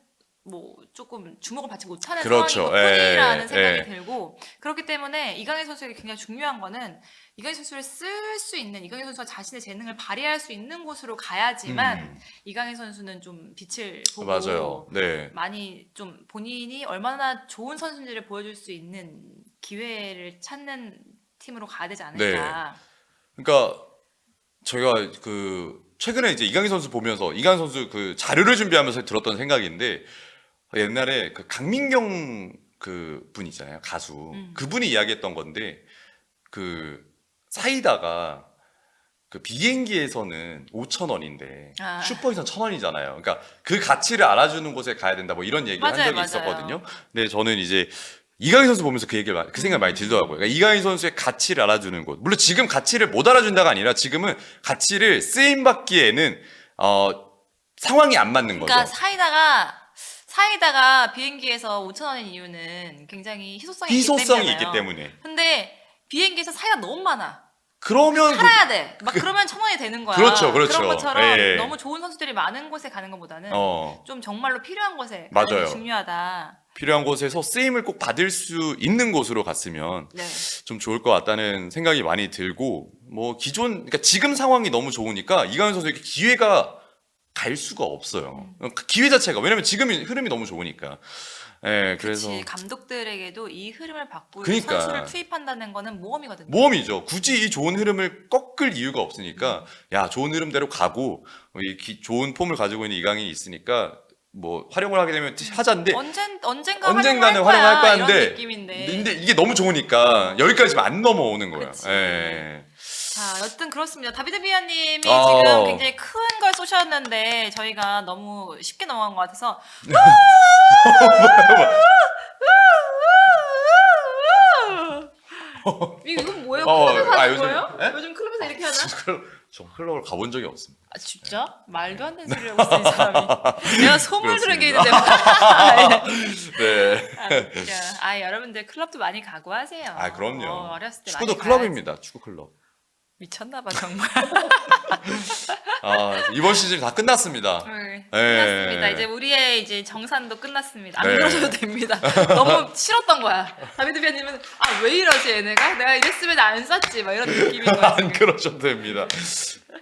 뭐 조금 주목을 받지 못하는 그렇죠. 상황인 것뿐이라는 예, 생각이 예. 들고, 그렇기 때문에 이강인 선수에게 굉장히 중요한 거는 이강인 선수를 쓸 수 있는, 이강인 선수가 자신의 재능을 발휘할 수 있는 곳으로 가야지만 이강인 선수는 좀 빛을 보고 맞아요. 네. 많이 좀 본인이 얼마나 좋은 선수인지를 보여줄 수 있는 기회를 찾는 팀으로 가야 되지 않을까. 그러니까 저희가 그 최근에 이제 이강인 선수 보면서 이강인 선수 그 자료를 준비하면서 들었던 생각인데, 옛날에 그 강민경 그 분 있잖아요, 가수. 그분이 이야기했던 건데, 그 사이다가 그 비행기에서는 5,000원인데 아. 슈퍼에서는 1,000원이잖아요. 그러니까 그 가치를 알아주는 곳에 가야 된다, 뭐 이런 얘기를 한 맞아요, 적이 맞아요. 있었거든요. 근데 저는 이제 이강인 선수 보면서 그 생각이 많이 들더라고요. 그러니까 이강인 선수의 가치를 알아주는 곳. 물론 지금 가치를 못 알아준다가 아니라 지금은 가치를 쓰임받기에는 상황이 안 맞는 거죠. 그러니까 사이다가 비행기에서 5,000원인 이유는 굉장히 희소성이 희소성이 있기 있기 때문에. 근데 비행기에서 사이다 너무 많아. 그러면 팔아야 돼. 막 그러면 1,000원이 되는 거야. 그렇죠, 그렇죠. 그런 것처럼 예. 너무 좋은 선수들이 많은 곳에 가는 것보다는 어, 좀 정말로 필요한 곳에 맞아요. 가는 게 중요하다. 필요한 곳에서 쓰임을 꼭 받을 수 있는 곳으로 갔으면 네. 좀 좋을 것 같다는 생각이 많이 들고, 뭐 그러니까 지금 상황이 너무 좋으니까 이강인 선수에게 기회가 갈 수가 없어요. 그 기회 자체가, 왜냐면 지금 흐름이 너무 좋으니까. 예, 그래서 그치, 감독들에게도 이 흐름을 받고 그러니까. 선수를 투입한다는 거는 모험이거든요. 모험이죠. 굳이 이 좋은 흐름을 꺾을 이유가 없으니까, 야, 좋은 흐름대로 가고 좋은 폼을 가지고 있는 이강인이 있으니까 뭐 활용을 하게 되면 하자인데, 언젠가는 활용할 거야 이런 하는데, 느낌인데. 근데 이게 너무 좋으니까 여기까지 안 넘어오는 거예요. 그치. 예. 자, 여튼 그렇습니다. 다비드 비아님이 어. 지금 굉장히 큰 걸 쏘셨는데 저희가 너무 쉽게 넘어간 것 같아서 이건 뭐예요? 클럽에서 하는 거예요? 예? 요즘 클럽에서 이렇게 하나? 저 클럽을 가본 적이 없습니다. 아, 진짜? 말도 안 되는 소리를 하고 있어, 이 사람이. 내가 소문을 들은 게 있는데. 네. 아, 웃겨. 아, 여러분들 클럽도 많이 가고 하세요. 아, 그럼요. 어렸을 때 축구도 많이 클럽입니다. 축구 클럽. 미쳤나봐, 정말. 이번 시즌 다 끝났습니다. 네, 예. 끝났습니다. 이제 우리의 이제 정산도 끝났습니다. 안 네. 그러셔도 됩니다. 너무 싫었던 거야. 다비드 비아님은 왜 이러지 얘네가? 내가 이랬으면 안 쐈지. 막 이런 느낌인 거야. 안 그러셔도 됩니다.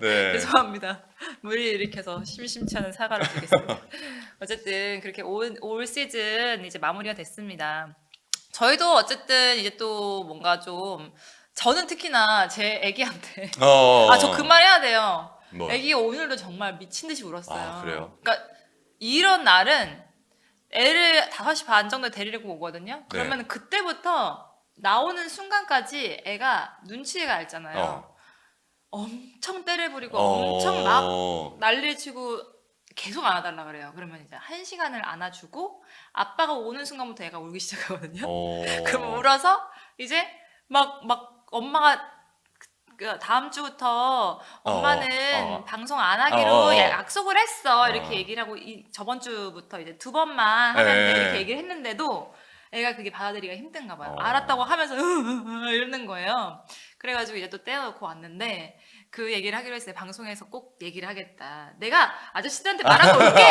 네. 죄송합니다. 무리 일으켜서 심심치 않은 사과를 드리겠습니다. 어쨌든 그렇게 올 시즌 이제 마무리가 됐습니다. 저희도 어쨌든 이제 또 뭔가 좀 저는 특히나 제 애기한테 어. 저 그 말 해야 돼요. 뭐. 애기가 오늘도 정말 미친 듯이 울었어요. 아, 그래요? 그러니까 이런 날은 애를 5시 반 정도에 데리고 오거든요. 그러면 네. 그때부터 나오는 순간까지 애가 눈치가 알잖아요. 어. 엄청 때를 부리고 엄청 막 어. 난리를 치고 계속 안아달라 그래요. 그러면 이제 1시간을 안아주고 아빠가 오는 순간부터 애가 울기 시작하거든요. 어. 그럼 울어서 이제 막 엄마가 그 다음 주부터 엄마는 방송 안 하기로 약속을 했어. 이렇게 얘기를 하고 저번 주부터 이제 2번만 하면 돼. 이렇게 얘기를 했는데도 애가 그게 받아들이기가 힘든가 봐요. 알았다고 하면서 이러는 거예요. 그래가지고 이제 또 떼어놓고 왔는데 그 얘기를 하기로 했어요. 방송에서 꼭 얘기를 하겠다. 내가 아저씨들한테 말하고 올게.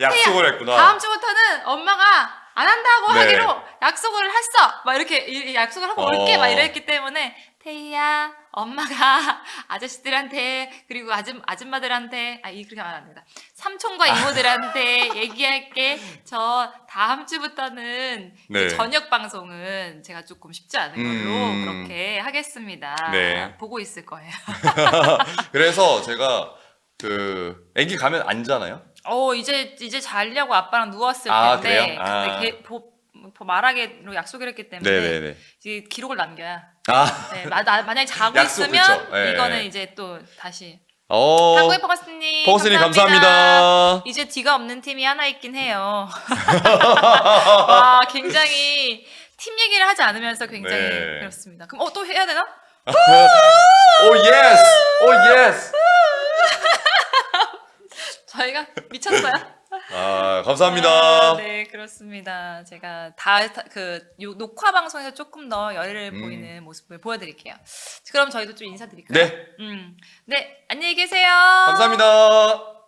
약속을 했구나. 다음 주부터는 엄마가 안 한다고 네. 하기로 약속을 했어. 막 이렇게 약속을 하고 올게. 막 이랬기 때문에 태희야, 엄마가 아저씨들한테 그리고 아줌마들한테 그렇게 하면 안 된다. 삼촌과 이모들한테 얘기할게. 저 다음 주부터는 네. 이제 저녁 방송은 제가 조금 쉽지 않은 걸로 그렇게 하겠습니다. 네. 보고 있을 거예요. 그래서 제가 그 애기 가면 앉잖아요. 이제 자려고 아빠랑 누웠을 아, 텐데 그래요? 아. 근데 말하기로 약속을 했기 때문에 네네네. 이제 기록을 남겨야. 아. 네, 만약에 자고 약속, 있으면 그쵸. 네. 이거는 이제 또 다시. 어. 한국의 퍼거스님 퍼거스님 감사합니다. 이제 뒤가 없는 팀이 하나 있긴 해요. 와, 굉장히 팀 얘기를 하지 않으면서 굉장히 네. 그렇습니다. 그럼 또 해야 되나? 오 예스. 오 예스. 저희가 미쳤어요. 감사합니다. 네, 그렇습니다. 제가 녹화 방송에서 조금 더 열의를 보이는 모습을 보여드릴게요. 그럼 저희도 좀 인사드릴까요? 네. 네, 안녕히 계세요. 감사합니다.